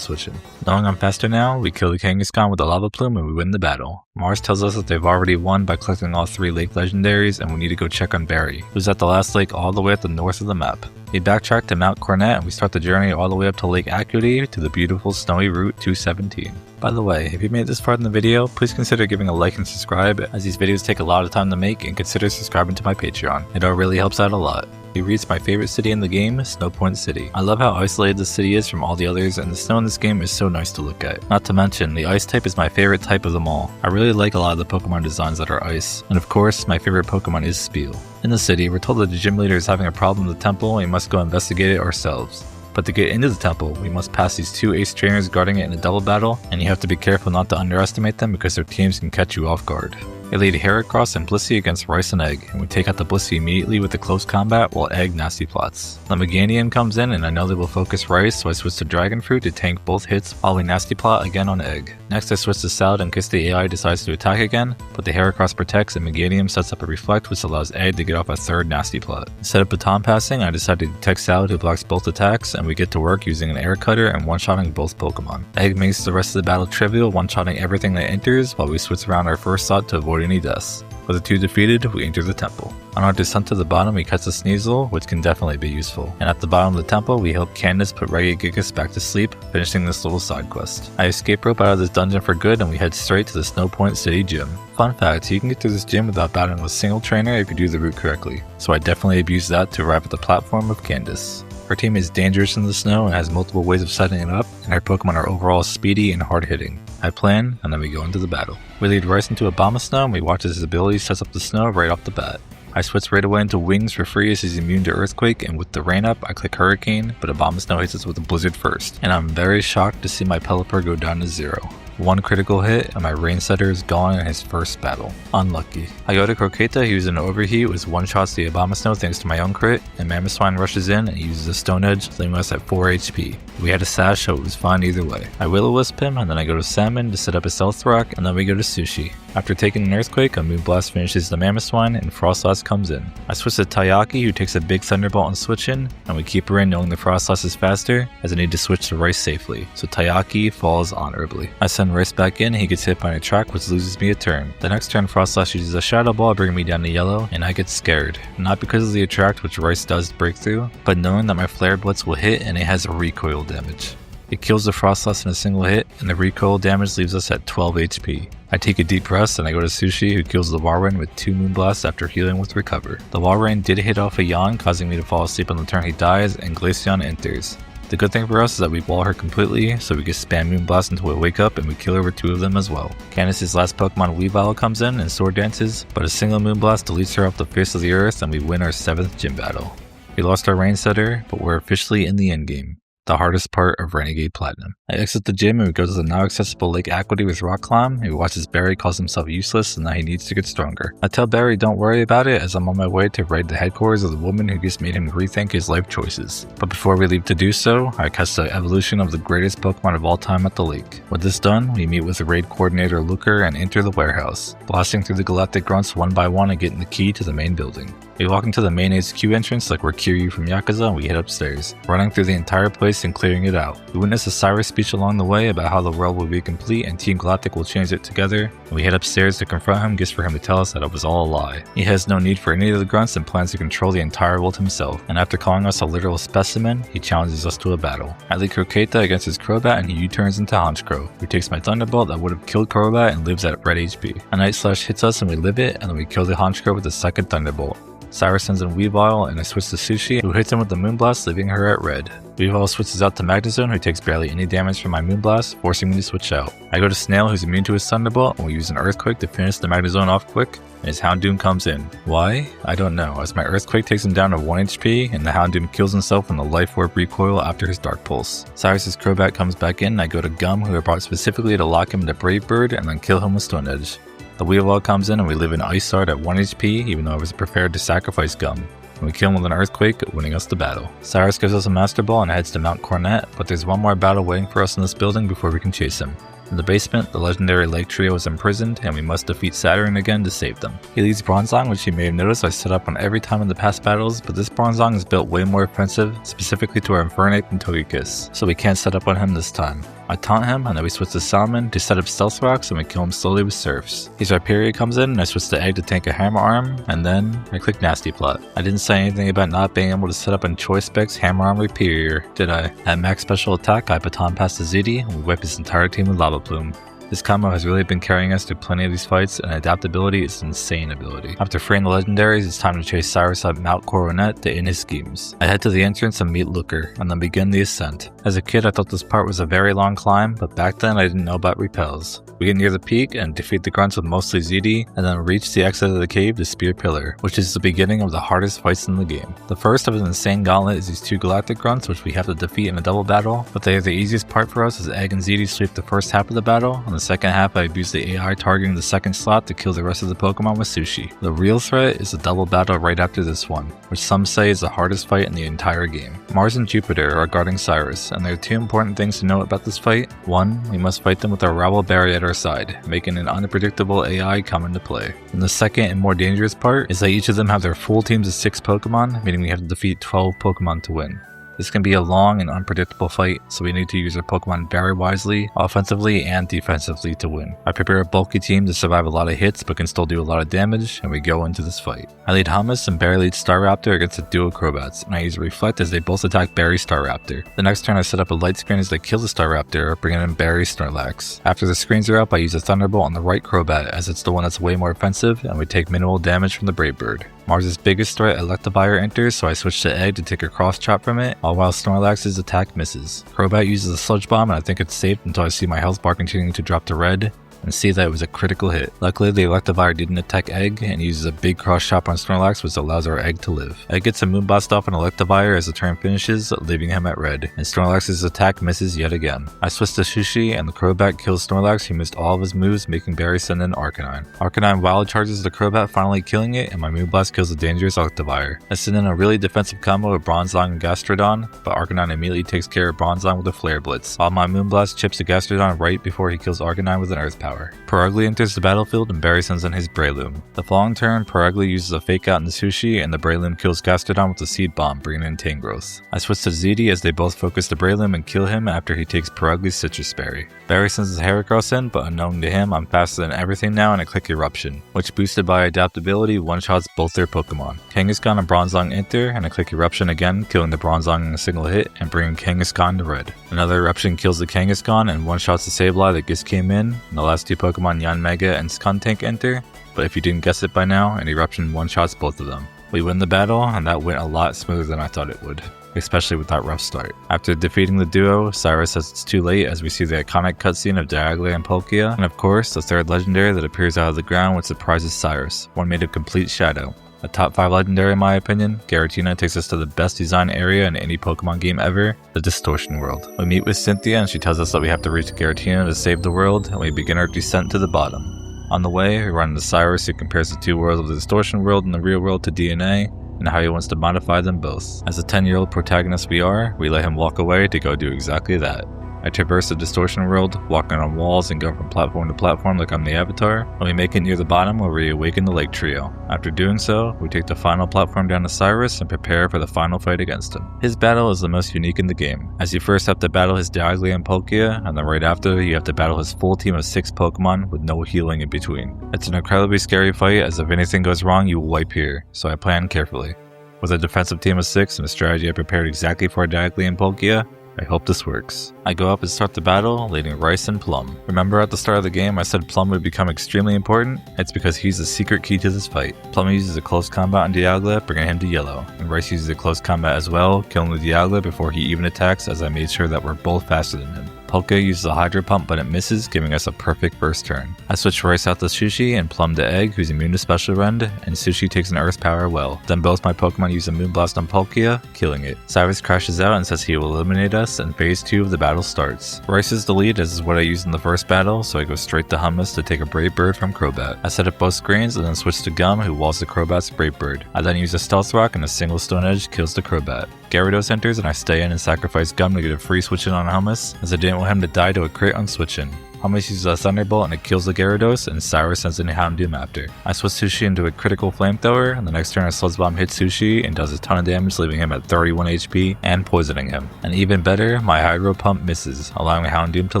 switching. Knowing I'm faster now, we kill the Kangaskhan with a Lava Plume and we win the battle. Mars tells us that they've already won by collecting all 3 lake legendaries and we need to go check on Barry, who's at the last lake all the way at the north of the map. We backtrack to Mount Coronet and we start the journey all the way up to Lake Acuity to the beautiful snowy Route 217. By the way, if you made it this far in the video, please consider giving a like and subscribe, as these videos take a lot of time to make, and consider subscribing to my Patreon. It all really helps out a lot. We reach my favorite city in the game, Snow Point City. I love how isolated the city is from all the others, and the snow in this game is so nice to look at. Not to mention, the ice type is my favorite type of them all. I really like a lot of the Pokemon designs that are ice, and of course, my favorite Pokemon is Speel. In the city, we're told that the gym leader is having a problem in the temple and we must go investigate it ourselves. But to get into the temple, we must pass these 2 ace trainers guarding it in a double battle, and you have to be careful not to underestimate them because their teams can catch you off guard. I lead Heracross and Blissey against Rice and Egg, and we take out the Blissey immediately with the close combat while Egg nasty plots. The Meganium comes in and I know they will focus Rice, so I switch to Dragon Fruit to tank both hits while we nasty plot again on Egg. Next I switch to Salad in case the AI decides to attack again, but the Heracross protects and Meganium sets up a Reflect, which allows Egg to get off a 3rd nasty plot. Instead of baton passing, I decide to detect Salad, who blocks both attacks, and we get to work using an Air Cutter and one-shotting both Pokemon. Egg makes the rest of the battle trivial, one-shotting everything that enters while we switch around our first thought to avoid any deaths. With the 2 defeated, we enter the temple. On our descent to the bottom, we catch a Sneasel, which can definitely be useful. And at the bottom of the temple, we help Candice put Regigigas back to sleep, finishing this little side quest. I escape rope out of this dungeon for good and we head straight to the Snow Point City gym. Fun fact, you can get to this gym without battling a single trainer if you do the route correctly, so I definitely abused that to arrive at the platform of Candice. Her team is dangerous in the snow and has multiple ways of setting it up, and her Pokemon are overall speedy and hard hitting. I plan, and then we go into the battle. We lead Rice into Abomasnow and we watch as his ability sets up the snow right off the bat. I switch right away into Wings for free as he's immune to Earthquake, and with the rain up, I click Hurricane, but Abomasnow hits us with a Blizzard first, and I'm very shocked to see my Pelipper go down to 0. 1 critical hit and my Rain Setter is gone in his first battle. Unlucky. I go to Croqueta, he was in Overheat, which one-shots the Abomasnow thanks to my own crit, and Mamoswine rushes in and he uses a Stone Edge, leaving us at 4 HP. We had a Sash, so it was fine either way. I Will-O-Wisp him, and then I go to Salmon to set up a Stealth Rock, and then we go to Sushi. After taking an Earthquake, a Moonblast finishes the Mammothswine and Frostlass comes in. I switch to Taiyaki, who takes a big Thunderbolt on switch in, and we keep her in knowing the Frostlass is faster, as I need to switch to Rice safely, so Taiyaki falls honorably. I send Rice back in, he gets hit by an Attract, which loses me a turn. The next turn, Frostlass uses a Shadow Ball, bringing me down to yellow, and I get scared. Not because of the Attract, which Rice does break through, but knowing that my Flare Blitz will hit and it has a recoil damage. It kills the Frostlass in a single hit, and the recoil damage leaves us at 12 HP. I take a deep breath and I go to Sushi, who kills the Walrein with 2 Moonblasts after healing with Recover. The Walrein did hit off a Yawn, causing me to fall asleep on the turn he dies, and Glaceon enters. The good thing for us is that we wall her completely, so we can spam Moonblast until we wake up and we kill her with 2 of them as well. Candice's last Pokemon Weavile comes in and Sword Dances, but a single Moonblast deletes her off the face of the earth and we win our 7th gym battle. We lost our Rain Setter, but we're officially in the endgame. The hardest part of Renegade Platinum. I exit the gym and we go to the now accessible Lake Aquity with Rock Climb. He watches Barry calls himself useless and that he needs to get stronger. I tell Barry don't worry about it as I'm on my way to raid the headquarters of the woman who just made him rethink his life choices. But before we leave to do so, I catch the evolution of the greatest Pokemon of all time at the lake. With this done, we meet with the raid coordinator Looker and enter the warehouse, blasting through the Galactic grunts one by one and getting the key to the main building. We walk into the main HQ entrance like we're Kiryu from Yakuza and we head upstairs, running through the entire place and clearing it out. We witness a Cyrus speech along the way about how the world will be complete and Team Galactic will change it together, and we head upstairs to confront him just for him to tell us that it was all a lie. He has no need for any of the grunts and plans to control the entire world himself, and after calling us a literal specimen, he challenges us to a battle. I lead Croqueta against his Crobat and he U-turns into Honchkrow, who takes my Thunderbolt that would have killed Crobat and lives at red HP. A Night Slash hits us and we live it, and then we kill the Honchkrow with a second Thunderbolt. Cyrus sends in Weavile, and I switch to Sushi, who hits him with the Moonblast, leaving her at red. Weavile switches out to Magnezone, who takes barely any damage from my Moonblast, forcing me to switch out. I go to Snail, who's immune to his Thunderbolt, and we use an Earthquake to finish the Magnezone off quick, and his Houndoom comes in. Why? I don't know, as my Earthquake takes him down to 1 HP, and the Houndoom kills himself in the Life Orb recoil after his Dark Pulse. Cyrus's Crobat comes back in, and I go to Gum, who I brought specifically to lock him into Brave Bird, and then kill him with Stone Edge. The Weavile comes in and we live in Ice Sword at 1 HP, even though I was prepared to sacrifice Gum. And we kill him with an Earthquake, winning us the battle. Cyrus gives us a Master Ball and heads to Mount Coronet, but there's one more battle waiting for us in this building before we can chase him. In the basement, the legendary Lake Trio is imprisoned, and we must defeat Saturn again to save them. He leads Bronzong, which you may have noticed I set up on every time in the past battles, but this Bronzong is built way more offensive, specifically to our Infernape and Togekiss, so we can't set up on him this time. I taunt him, and then we switch to Salmon to set up Stealth Rocks, and we kill him slowly with Surfs. His Rhyperior comes in, and I switch to Egg to tank a Hammer Arm, and then I click Nasty Plot. I didn't say anything about not being able to set up on Choice Specs Hammer Arm Rhyperior, did I? At max special attack, I baton pass to Ziti, and we wipe his entire team with Lava Plume. This combo has really been carrying us through plenty of these fights, and adaptability is an insane ability. After freeing the legendaries, it's time to chase Cyrus up Mount Coronet to end his schemes. I head to the entrance and meet Looker, and then begin the ascent. As a kid, I thought this part was a very long climb, but back then I didn't know about repels. We get near the peak and defeat the grunts with mostly ZD, and then reach the exit of the cave to Spear Pillar, which is the beginning of the hardest fights in the game. The first of an insane gauntlet is these 2 Galactic grunts, which we have to defeat in a double battle, but they are the easiest part for us as Egg and ZD sweep the first half of the battle, and the second half I abuse the AI targeting the second slot to kill the rest of the Pokemon with Sushi. The real threat is the double battle right after this one, which some say is the hardest fight in the entire game. Mars and Jupiter are guarding Cyrus, and there are 2 important things to know about this fight. 1, we must fight them with our Rowell Berry at our side, making an unpredictable AI come into play. And the second and more dangerous part is that each of them have their full teams of 6 Pokemon, meaning we have to defeat 12 Pokemon to win. This can be a long and unpredictable fight, so we need to use our Pokemon very wisely, offensively and defensively to win. I prepare a bulky team to survive a lot of hits but can still do a lot of damage, and we go into this fight. I lead Hummus and Barry leads Staraptor against a duo Crobats, and I use Reflect as they both attack Barry Staraptor. The next turn I set up a light screen as they kill the Staraptor, bringing in Barry Snorlax. After the screens are up, I use a Thunderbolt on the right Crobat as it's the one that's way more offensive, and we take minimal damage from the Brave Bird. Mars' biggest threat, Electivire, enters, so I switch to Egg to take a Cross Chop from it, all while Snorlax's attack misses. Crobat uses a Sludge Bomb, and I think it's safe until I see my health bar continuing to drop to red, and see that it was a critical hit. Luckily, the Electivire didn't attack Egg, and uses a big cross chop on Snorlax, which allows our Egg to live. Egg gets a Moonblast off an Electivire as the turn finishes, leaving him at red, and Snorlax's attack misses yet again. I switch to Sushi, and the Crobat kills Snorlax, who missed all of his moves, making Barry send in Arcanine. Arcanine wild charges the Crobat, finally killing it, and my Moonblast kills the dangerous Electivire. I send in a really defensive combo with Bronzong and Gastrodon, but Arcanine immediately takes care of Bronzong with a Flare Blitz, while my Moonblast chips the Gastrodon right before he kills Arcanine with an Earth Power. tower. Perugly enters the battlefield and Barry sends in his Breloom. The following turn, Perugly uses a fake out in the Sushi and the Breloom kills Gastrodon with a Seed Bomb, bringing in Tangrowth. I switch to ZD as they both focus the Breloom and kill him after he takes Perugly's Citrus Berry. Barry sends his Heracross in, but unknown to him, I'm faster than everything now and I click Eruption, which boosted by adaptability one-shots both their Pokemon. Kangaskhan and Bronzong enter, and I click Eruption again, killing the Bronzong in a single hit and bringing Kangaskhan to red. Another Eruption kills the Kangaskhan and one-shots the Sableye that just came in, and the last two Pokemon Yanmega and Skuntank enter, but if you didn't guess it by now, an Eruption one-shots both of them. We win the battle, and that went a lot smoother than I thought it would, especially with that rough start. After defeating the duo, Cyrus says it's too late as we see the iconic cutscene of Dialga and Palkia, and of course, the third legendary that appears out of the ground which surprises Cyrus, one made of complete shadow. A top 5 legendary in my opinion, Gardenia takes us to the best design area in any Pokemon game ever, the Distortion world. We meet with Cynthia and she tells us that we have to reach Gardenia to save the world, and we begin our descent to the bottom. On the way, we run into Cyrus who compares the two worlds of the Distortion world and the real world to DNA, and how he wants to modify them both. As the 10-year-old protagonist we are, we let him walk away to go do exactly that. I traverse the Distortion world, walking on walls and go from platform to platform like I'm the Avatar, and we make it near the bottom where we awaken the Lake Trio. After doing so, we take the final platform down to Cyrus and prepare for the final fight against him. His battle is the most unique in the game, as you first have to battle his Dialga and Palkia, and then right after you have to battle his full team of 6 Pokemon with no healing in between. It's an incredibly scary fight, as if anything goes wrong you will wipe here, so I plan carefully. With a defensive team of 6 and a strategy I prepared exactly for Dialga and Palkia, I hope this works. I go up and start the battle, leading Rice and Plum. Remember at the start of the game I said Plum would become extremely important? It's because he's the secret key to this fight. Plum uses a close combat on Dialga, bringing him to yellow, and Rice uses a close combat as well, killing the Dialga before he even attacks, as I made sure that we're both faster than him. Palkia uses a Hydro Pump but it misses, giving us a perfect first turn. I switch Rice out to Sushi and Plum to Egg, who's immune to Special Rend, and Sushi takes an Earth Power well. Then both my Pokemon use a Moonblast on Palkia, killing it. Cyrus crashes out and says he will eliminate us, and phase 2 of the battle starts. Rice is the lead, as is what I used in the first battle, so I go straight to Hummus to take a Brave Bird from Crobat. I set up both screens and then switch to Gum, who walls the Crobat's Brave Bird. I then use a Stealth Rock and a single Stone Edge kills the Crobat. Gyarados enters and I stay in and sacrifice Gum to get a free switch in on Hummus, as I didn't want him to die to a crit on switch in. Hummus uses a Thunderbolt and it kills the Gyarados, and Cyrus sends in a Houndoom after. I switch Sushi into a critical Flamethrower, and the next turn a Sludge Bomb hits Sushi and does a ton of damage, leaving him at 31 HP and poisoning him. And even better, my Hydro Pump misses, allowing Houndoom to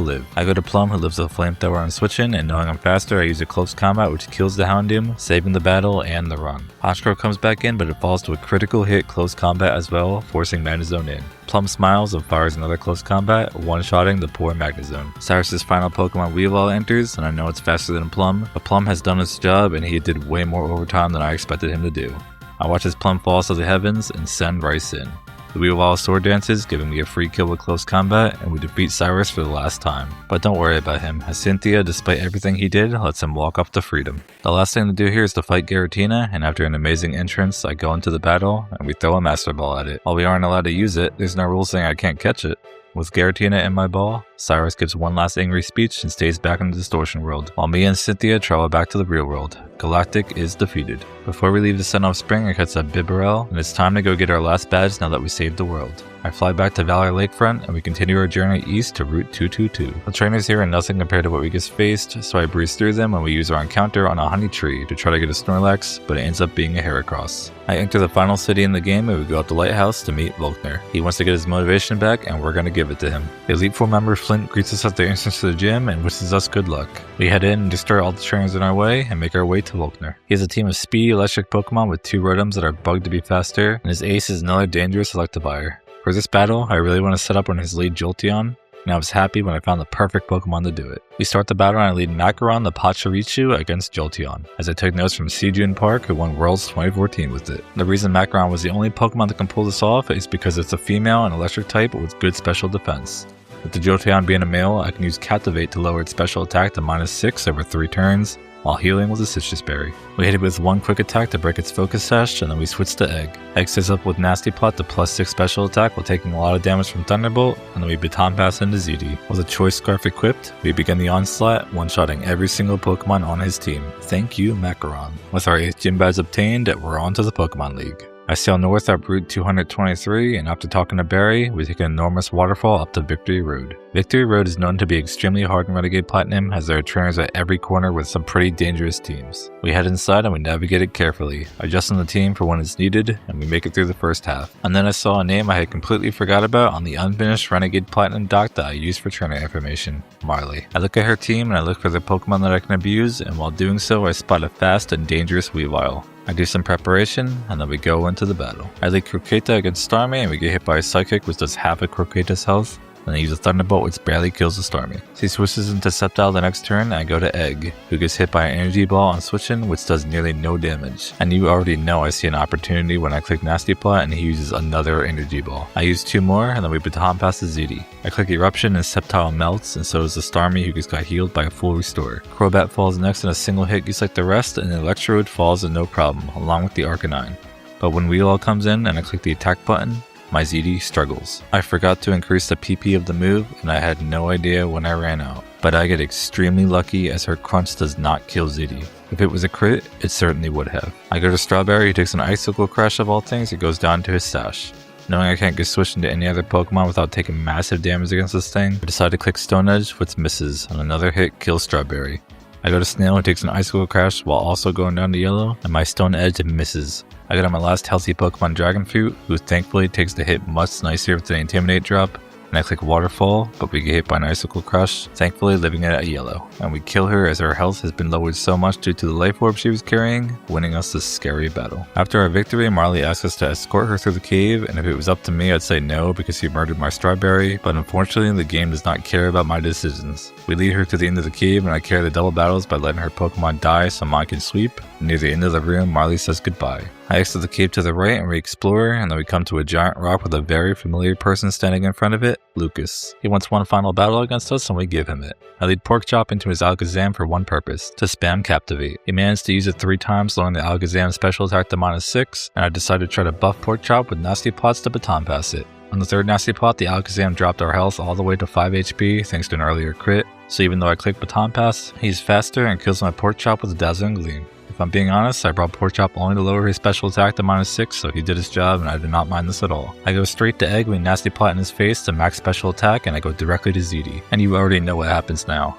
live. I go to Plum, who lives with a Flamethrower on switch in, and knowing I'm faster I use a close combat which kills the Houndoom, saving the battle and the run. Hotchkrow comes back in, but it falls to a critical hit close combat as well, forcing Magnezone in. Plum smiles and fires another close combat, one-shotting the poor Magnezone. Cyrus's final Pokemon Weavile enters, and I know it's faster than Plum, but Plum has done its job and he did way more overtime than I expected him to do. I watch as Plum falls to the heavens and send Rice in. The Weavile sword dances, giving me a free kill with close combat, and we defeat Cyrus for the last time. But don't worry about him, as Cynthia, despite everything he did, lets him walk up to freedom. The last thing to do here is to fight Giratina, and after an amazing entrance, I go into the battle, and we throw a Master Ball at it. While we aren't allowed to use it, there's no rule saying I can't catch it. With Giratina in my ball, Cyrus gives one last angry speech and stays back in the Distortion world, while me and Cynthia travel back to the real world. Galactic is defeated. Before we leave the Sun of Spring, I catch up Bibarel, and it's time to go get our last badge now that we saved the world. I fly back to Valor Lakefront, and we continue our journey east to Route 222. The trainers here are nothing compared to what we just faced, so I breeze through them when we use our encounter on a honey tree to try to get a Snorlax, but it ends up being a Heracross. I enter the final city in the game and we go up the lighthouse to meet Volkner. He wants to get his motivation back, and we're gonna give it to him. The Elite Four member Flint greets us at the entrance to the gym and wishes us good luck. We head in and destroy all the trainers in our way and make our way to Volkner. He has a team of speedy electric Pokemon with 2 Rotoms that are bugged to be faster, and his ace is another dangerous Electivire. For this battle, I really want to set up on his lead Jolteon, and I was happy when I found the perfect Pokemon to do it. We start the battle and I lead Macaron the Pachirisu against Jolteon, as I took notes from Sejun Park, who won Worlds 2014 with it. The reason Macaron was the only Pokemon that can pull this off is because it's a female and electric type with good special defense. With the Jolteon being a male, I can use Captivate to lower its special attack to -6 over 3 turns, while healing with a Citrus Berry. We hit it with one quick attack to break its Focus Sash, and then we switch to Egg. Egg stays up with Nasty Plot to +6 special attack while taking a lot of damage from Thunderbolt, and then we Baton Pass into ZD. With a Choice Scarf equipped, we begin the onslaught, one-shotting every single Pokemon on his team. Thank you, Macaron. With our 8th gym badge obtained, we're on to the Pokemon League. I sail north up Route 223, and after talking to Barry, we take an enormous waterfall up to Victory Road. Victory Road is known to be extremely hard in Renegade Platinum, as there are trainers at every corner with some pretty dangerous teams. We head inside and we navigate it carefully, adjusting the team for when it's needed, and we make it through the first half. And then I saw a name I had completely forgot about on the unfinished Renegade Platinum doc that I used for trainer information, Marley. I look at her team and I look for the Pokemon that I can abuse, and while doing so I spot a fast and dangerous Weavile. I do some preparation, and then we go into the battle. I lead Croqueta against Starmie, and we get hit by a Psychic which does half of Croqueta's health, and I use a Thunderbolt which barely kills the Starmie. She switches into Sceptile the next turn, and I go to Egg, who gets hit by an Energy Ball on switching which does nearly no damage. And you already know I see an opportunity when I click Nasty Plot and he uses another Energy Ball. I use 2 more, and then we baton pass to ZD. I click Eruption and Sceptile melts, and so does the Starmie, who just got healed by a full restore. Crobat falls next in a single hit just like the rest, and the Electrode falls in no problem, along with the Arcanine. But when Weavile comes in and I click the attack button, my ZD struggles. I forgot to increase the PP of the move, and I had no idea when I ran out. But I get extremely lucky as her crunch does not kill ZD. If it was a crit, it certainly would have. I go to Strawberry, who takes an Icicle Crash of all things, and goes down to his stash. Knowing I can't get switched into any other Pokemon without taking massive damage against this thing, I decide to click Stone Edge, which misses, and another hit kills Strawberry. I go to Snail, who takes an Icicle Crash while also going down to Yellow, and my Stone Edge misses. I got on my last healthy Pokemon Dragonfruit, who thankfully takes the hit much nicer with the Intimidate drop, and I click Waterfall, but we get hit by an Icicle Crush, thankfully leaving it at Yellow, and we kill her as her health has been lowered so much due to the Life Orb she was carrying, winning us this scary battle. After our victory, Marley asks us to escort her through the cave, and if it was up to me I'd say no because she murdered my Strawberry, but unfortunately the game does not care about my decisions. We lead her to the end of the cave, and I carry the double battles by letting her Pokemon die so mine can sweep. Near the end of the room, Marley says goodbye. I exit the cave to the right and we explore, and then we come to a giant rock with a very familiar person standing in front of it, Lucas. He wants one final battle against us and we give him it. I lead Porkchop into his Alakazam for one purpose, to spam Captivate. He managed to use it 3 times, lowering the Alakazam special attack to -6, and I decided to try to buff Porkchop with Nasty Plots to baton pass it. On the 3rd Nasty Plot, the Alakazam dropped our health all the way to 5 HP thanks to an earlier crit, so even though I click baton pass, he's faster and kills my Porkchop with a Dazzling Gleam. If I'm being honest, I brought Porkchop only to lower his special attack to -6, so he did his job and I did not mind this at all. I go straight to Egg with Nasty Plot in his face to max special attack, and I go directly to ZD. And you already know what happens now.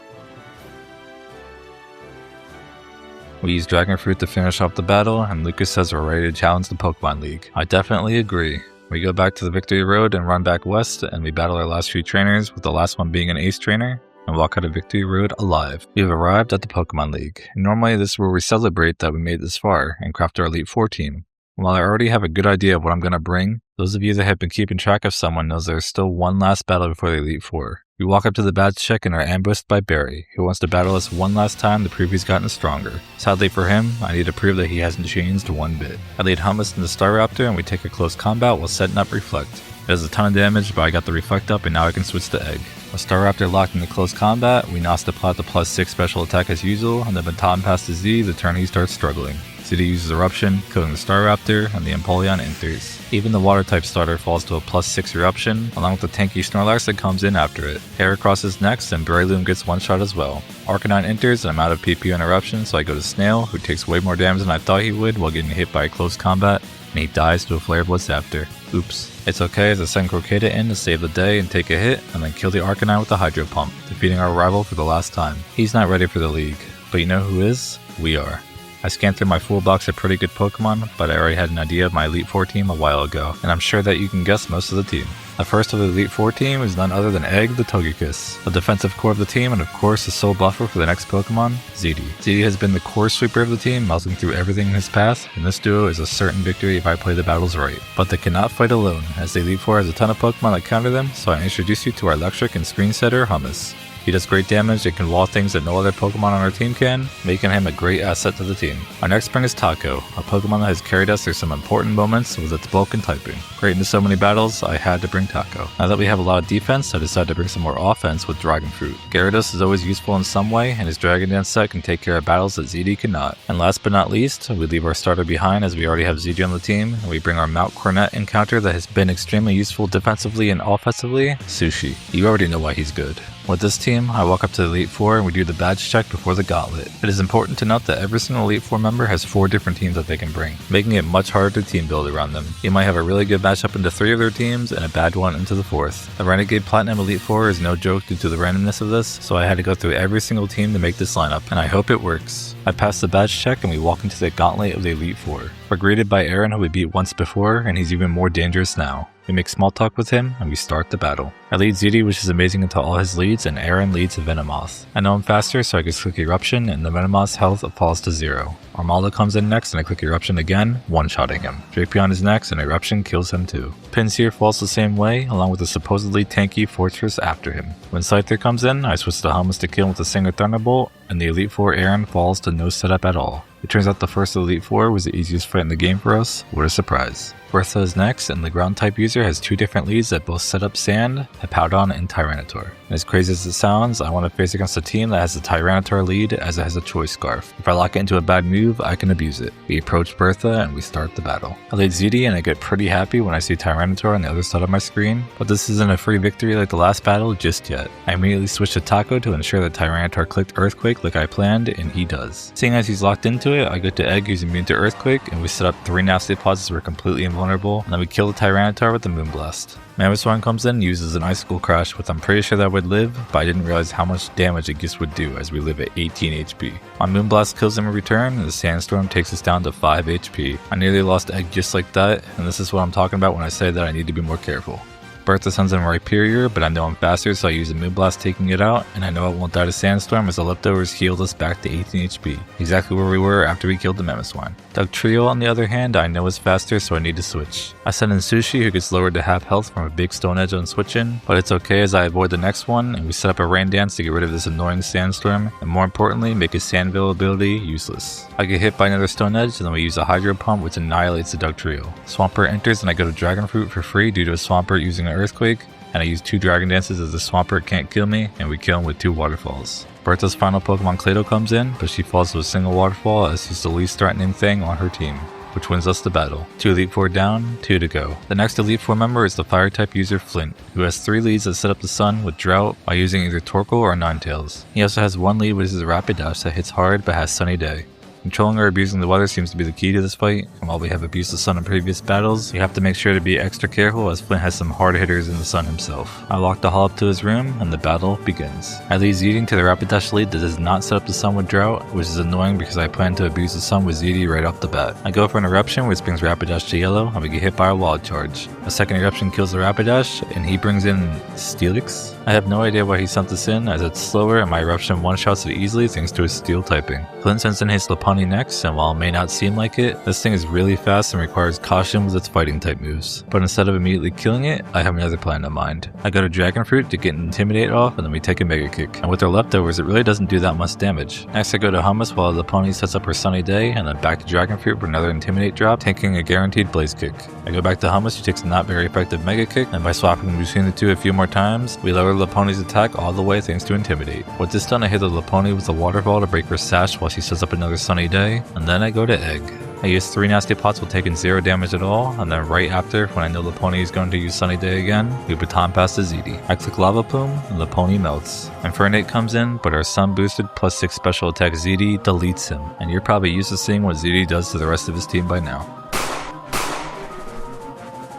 We use Dragon Fruit to finish off the battle, and Lucas says we're ready to challenge the Pokemon League. I definitely agree. We go back to the Victory Road and run back west, and we battle our last few trainers, with the last one being an Ace trainer, and walk out of Victory Road alive. We have arrived at the Pokemon League. Normally this is where we celebrate that we made this far and craft our Elite Four team. While I already have a good idea of what I'm going to bring, those of you that have been keeping track of someone knows there's still one last battle before the Elite Four. We walk up to the badge check and are ambushed by Barry, who wants to battle us one last time to prove he's gotten stronger. Sadly for him, I need to prove that he hasn't changed one bit. I lead Hummus into Staraptor and we take a close combat while setting up Reflect. It does a ton of damage, but I got the Reflect up and now I can switch to Egg. With Staraptor locked into close combat, we Nasty Plot the +6 special attack as usual, and then baton pass to Z the turn he starts struggling. ZD uses Eruption, killing the Staraptor, and the Empoleon enters. Even the Water-type starter falls to a +6 Eruption, along with the tanky Snorlax that comes in after it. Heracross is next, and Breloom gets one shot as well. Arcanine enters, and I'm out of PP on Eruption, so I go to Snail, who takes way more damage than I thought he would while getting hit by a close combat, and he dies to a Flare Blitz after. Oops. It's okay as I send Croqueta in to save the day and take a hit, and then kill the Arcanine with the Hydro Pump, defeating our rival for the last time. He's not ready for the league, but you know who is? We are. I scanned through my full box of pretty good Pokemon, but I already had an idea of my Elite Four team a while ago, and I'm sure that you can guess most of the team. The first of the Elite Four team is none other than Egg the Togekiss, the defensive core of the team, and of course the sole buffer for the next Pokemon, ZD. ZD has been the core sweeper of the team, melting through everything in his path, and this duo is a certain victory if I play the battles right. But they cannot fight alone, as the Elite Four has a ton of Pokemon that counter them, so I introduce you to our electric and screen setter, Hummus. He does great damage and can wall things that no other Pokemon on our team can, making him a great asset to the team. Our next bring is Taco, a Pokemon that has carried us through some important moments with its bulk and typing. Great into so many battles, I had to bring Taco. Now that we have a lot of defense, I decided to bring some more offense with Dragon Fruit. Gyarados is always useful in some way, and his Dragon Dance set can take care of battles that ZD cannot. And last but not least, we leave our starter behind as we already have ZD on the team, and we bring our Mount Coronet encounter that has been extremely useful defensively and offensively, Sushi. You already know why he's good. With this team, I walk up to the Elite Four and we do the badge check before the gauntlet. It is important to note that every single Elite Four member has 4 different teams that they can bring, making it much harder to team build around them. You might have a really good matchup into 3 of their teams and a bad one into the 4th. The Renegade Platinum Elite Four is no joke due to the randomness of this, so I had to go through every single team to make this lineup, and I hope it works. I pass the badge check and we walk into the gauntlet of the Elite Four. We're greeted by Aaron, who we beat once before, and he's even more dangerous now. We make small talk with him, and we start the battle. I lead ZD, which is amazing into all his leads, and Aaron leads a Venomoth. I know him faster, so I just click Eruption, and the Venomoth's health falls to 0. Armada comes in next, and I click Eruption again, one-shotting him. Drapion is next, and Eruption kills him too. Pinsir falls the same way, along with a supposedly tanky Fortress after him. When Scyther comes in, I switch to Hummus to kill him with a Singer Thunderbolt, and the Elite Four Aaron falls to no setup at all. It turns out the first Elite Four was the easiest fight in the game for us. What a surprise. Bertha is next, and the ground type user has 2 different leads that both set up Sand, Hippowdon, and Tyranitar. And as crazy as it sounds, I want to face against a team that has the Tyranitar lead as it has a Choice Scarf. If I lock it into a bad move, I can abuse it. We approach Bertha and we start the battle. I lead ZD and I get pretty happy when I see Tyranitar on the other side of my screen, but this isn't a free victory like the last battle just yet. I immediately switch to Taco to ensure that Tyranitar clicked Earthquake like I planned, and he does. Seeing as he's locked into it, I go to Egg using immune to Earthquake, and we set up 3 nasty pods so we're completely invulnerable, and then we kill the Tyranitar with the Moonblast. Mamoswine comes in and uses an Icicle Crash, which I'm pretty sure that would live, but I didn't realize how much damage it just would do as we live at 18 HP. My Moonblast kills him in return, and the Sandstorm takes us down to 5 HP. I nearly lost Egg just like that, and this is what I'm talking about when I say that I need to be more careful. Bertha sends in Rhyperior, but I know I'm faster, so I use a Moonblast taking it out, and I know it won't die to Sandstorm as the leftovers healed us back to 18 HP, exactly where we were after we killed the Mamoswine. Dugtrio, on the other hand, I know is faster, so I need to switch. I send in Sushi, who gets lowered to half health from a big Stone Edge on switching, but it's okay as I avoid the next one, and we set up a Rain Dance to get rid of this annoying Sandstorm, and more importantly, make his Sandville ability useless. I get hit by another Stone Edge, and then we use a Hydro Pump, which annihilates the Dugtrio. Swampert enters, and I go to Dragon Fruit for free due to a Swampert using an Earthquake, and I use 2 Dragon Dances as the Swampert can't kill me, and we kill him with 2 Waterfalls. Bertha's final Pokemon Clado comes in, but she falls to a single Waterfall as she's the least threatening thing on her team, which wins us the battle. 2 Elite Four down, 2 to go. The next Elite Four member is the Fire-type user Flint, who has 3 leads that set up the sun with Drought by using either Torkoal or Ninetales. He also has 1 lead which is a Rapidash that hits hard but has Sunny Day. Controlling or abusing the weather seems to be the key to this fight, and while we have abused the sun in previous battles, you have to make sure to be extra careful as Flint has some hard hitters in the sun himself. I lock the hall up to his room, and the battle begins. I lead ZD to the Rapidash lead that does not set up the sun with Drought, which is annoying because I plan to abuse the sun with ZD right off the bat. I go for an Eruption which brings Rapidash to yellow, and we get hit by a Wild Charge. A second Eruption kills the Rapidash, and he brings in Steelix. I have no idea why he sent this in, as it's slower and my Eruption one-shots it easily thanks to his Steel typing. Flint sends in his Lopunny next, and while it may not seem like it, this thing is really fast and requires caution with its fighting type moves. But instead of immediately killing it, I have another plan in mind. I go to Dragon Fruit to get Intimidate off, and then we take a Mega Kick. And with our leftovers, it really doesn't do that much damage. Next I go to Hummus while the pony sets up her Sunny Day, and then back to Dragon Fruit for another Intimidate drop, taking a guaranteed Blaze Kick. I go back to Hummus, who takes a not very effective Mega Kick, and by swapping between the two a few more times, we lower the pony's attack all the way thanks to Intimidate. With this done, I hit the Lopunny with a Waterfall to break her sash while she sets up another Sunny Day, and then I go to Egg. I use 3 nasty pots while taking 0 damage at all, and then right after, when I know the pony is going to use Sunny Day again, we baton pass to ZD. I click Lava Plume, and the pony melts. Infernate comes in, but our sun boosted +6 special attack ZD deletes him, and you're probably used to seeing what ZD does to the rest of his team by now.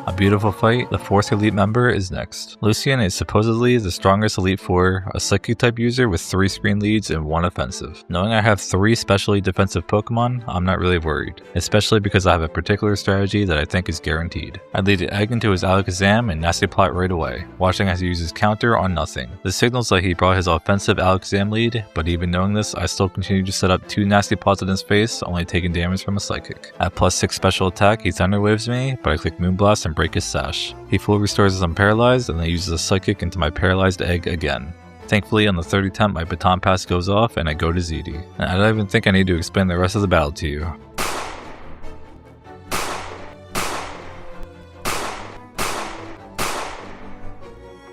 A beautiful fight. The 4th Elite member is next. Lucian is supposedly the strongest Elite Four, a Psychic type user with 3 screen leads and 1 offensive. Knowing I have 3 specially defensive Pokemon, I'm not really worried, especially because I have a particular strategy that I think is guaranteed. I lead Egg into his Alakazam and Nasty Plot right away, watching as he uses counter on nothing. This signals that he brought his offensive Alakazam lead, but even knowing this, I still continue to set up 2 nasty pots in his face, only taking damage from a Psychic. At +6 special attack, he Thunder Waves me, but I click Moonblast and break his sash. He full restores as I'm paralyzed, and then uses a Psychic into my paralyzed Egg again. Thankfully, on the 3rd attempt, my baton pass goes off, and I go to ZD. And I don't even think I need to explain the rest of the battle to you.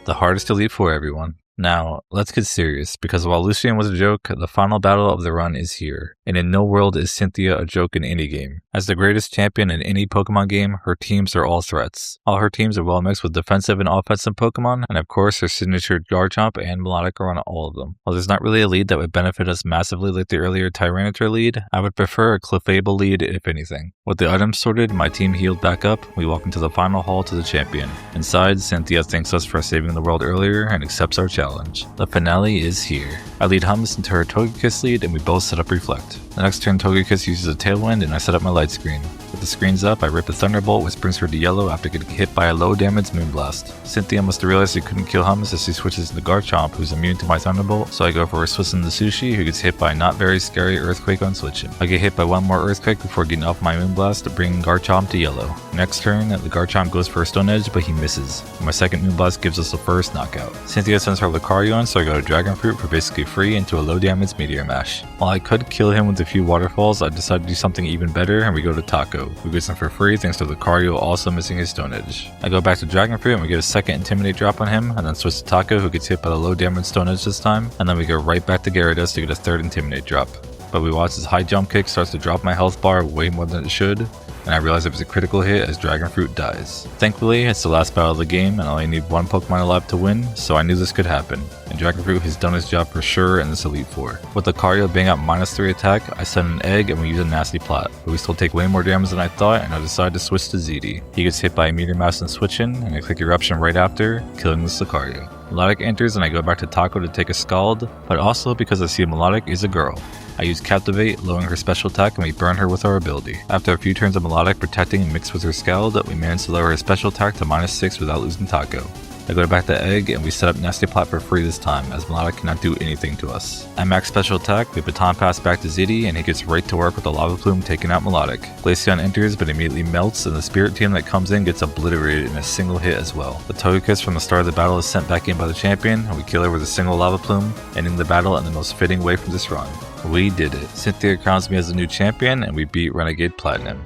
The hardest Elite Four, everyone. Now, let's get serious, because while Lucian was a joke, the final battle of the run is here. And in no world is Cynthia a joke in any game. As the greatest champion in any Pokemon game, her teams are all threats. All her teams are well mixed with defensive and offensive Pokemon, and of course her signature Garchomp and Melodic are on all of them. While there's not really a lead that would benefit us massively like the earlier Tyranitar lead, I would prefer a Clefable lead if anything. With the items sorted, my team healed back up, we walk into the final hall to the champion. Inside, Cynthia thanks us for saving the world earlier and accepts our challenge. The finale is here. I lead Hummus into her Togekiss lead and we both set up Reflect. The next turn Togekiss uses a Tailwind and I set up my light screen. With the screens up, I rip a Thunderbolt which brings her to yellow after getting hit by a low damage Moonblast. Cynthia must have realized she couldn't kill Hummus as she switches into Garchomp who's immune to my Thunderbolt, so I go for a Swiss into Sushi who gets hit by a not very scary Earthquake on switching. I get hit by one more Earthquake before getting off my Moonblast, bringing Garchomp to yellow. Next turn, the Garchomp goes for a Stone Edge but he misses. My second Moonblast gives us the first knockout. Cynthia sends her Lucario on, so I go to Dragon Fruit for basically free into a low damage Meteor Mash. While I could kill him with a few waterfalls, I decided to do something even better and we go to Taco, who gets him for free thanks to Lucario also missing his Stone Edge. I go back to Dragon Fruit and we get a second Intimidate drop on him, and then switch to Taco who gets hit by the low damage Stone Edge this time, and then we go right back to Gyarados to get a third Intimidate drop. But we watch his high jump kick starts to drop my health bar way more than it should, and I realize it was a critical hit as Dragon Fruit dies. Thankfully, it's the last battle of the game and I only need one Pokemon alive to win, so I knew this could happen, and Dragon Fruit has done his job for sure in this Elite Four. With Lucario being at -3 attack, I send an Egg and we use a Nasty Plot, but we still take way more damage than I thought and I decide to switch to ZD. He gets hit by a Meteor Mash and switch in, and I click Eruption right after, killing this Lucario. Melodic enters and I go back to Taco to take a Scald, but also because I see Melodic is a girl. I use Captivate, lowering her special attack, and we burn her with our ability. After a few turns of Melodic protecting and mixed with her Scald, we manage to lower her special attack to -6 without losing Taco. I go back to Egg and we set up Nasty Plot for free this time, as Melodic cannot do anything to us. At max special attack, we baton pass back to Ziddy and he gets right to work with the Lava Plume taking out Melodic. Glaceon enters but immediately melts, and the Spirit Team that comes in gets obliterated in a single hit as well. The Togekiss from the start of the battle is sent back in by the champion, and we kill her with a single Lava Plume, ending the battle in the most fitting way for this run. We did it. Cynthia crowns me as the new champion and we beat Renegade Platinum.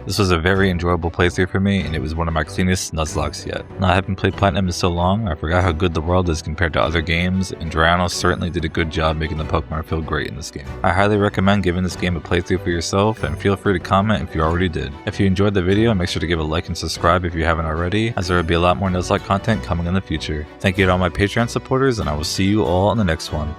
This was a very enjoyable playthrough for me, and it was one of my cleanest Nuzlockes yet. Now, I haven't played Platinum in so long, I forgot how good the world is compared to other games, and Draiano certainly did a good job making the Pokemon feel great in this game. I highly recommend giving this game a playthrough for yourself, and feel free to comment if you already did. If you enjoyed the video, make sure to give a like and subscribe if you haven't already, as there will be a lot more Nuzlocke content coming in the future. Thank you to all my Patreon supporters, and I will see you all in the next one.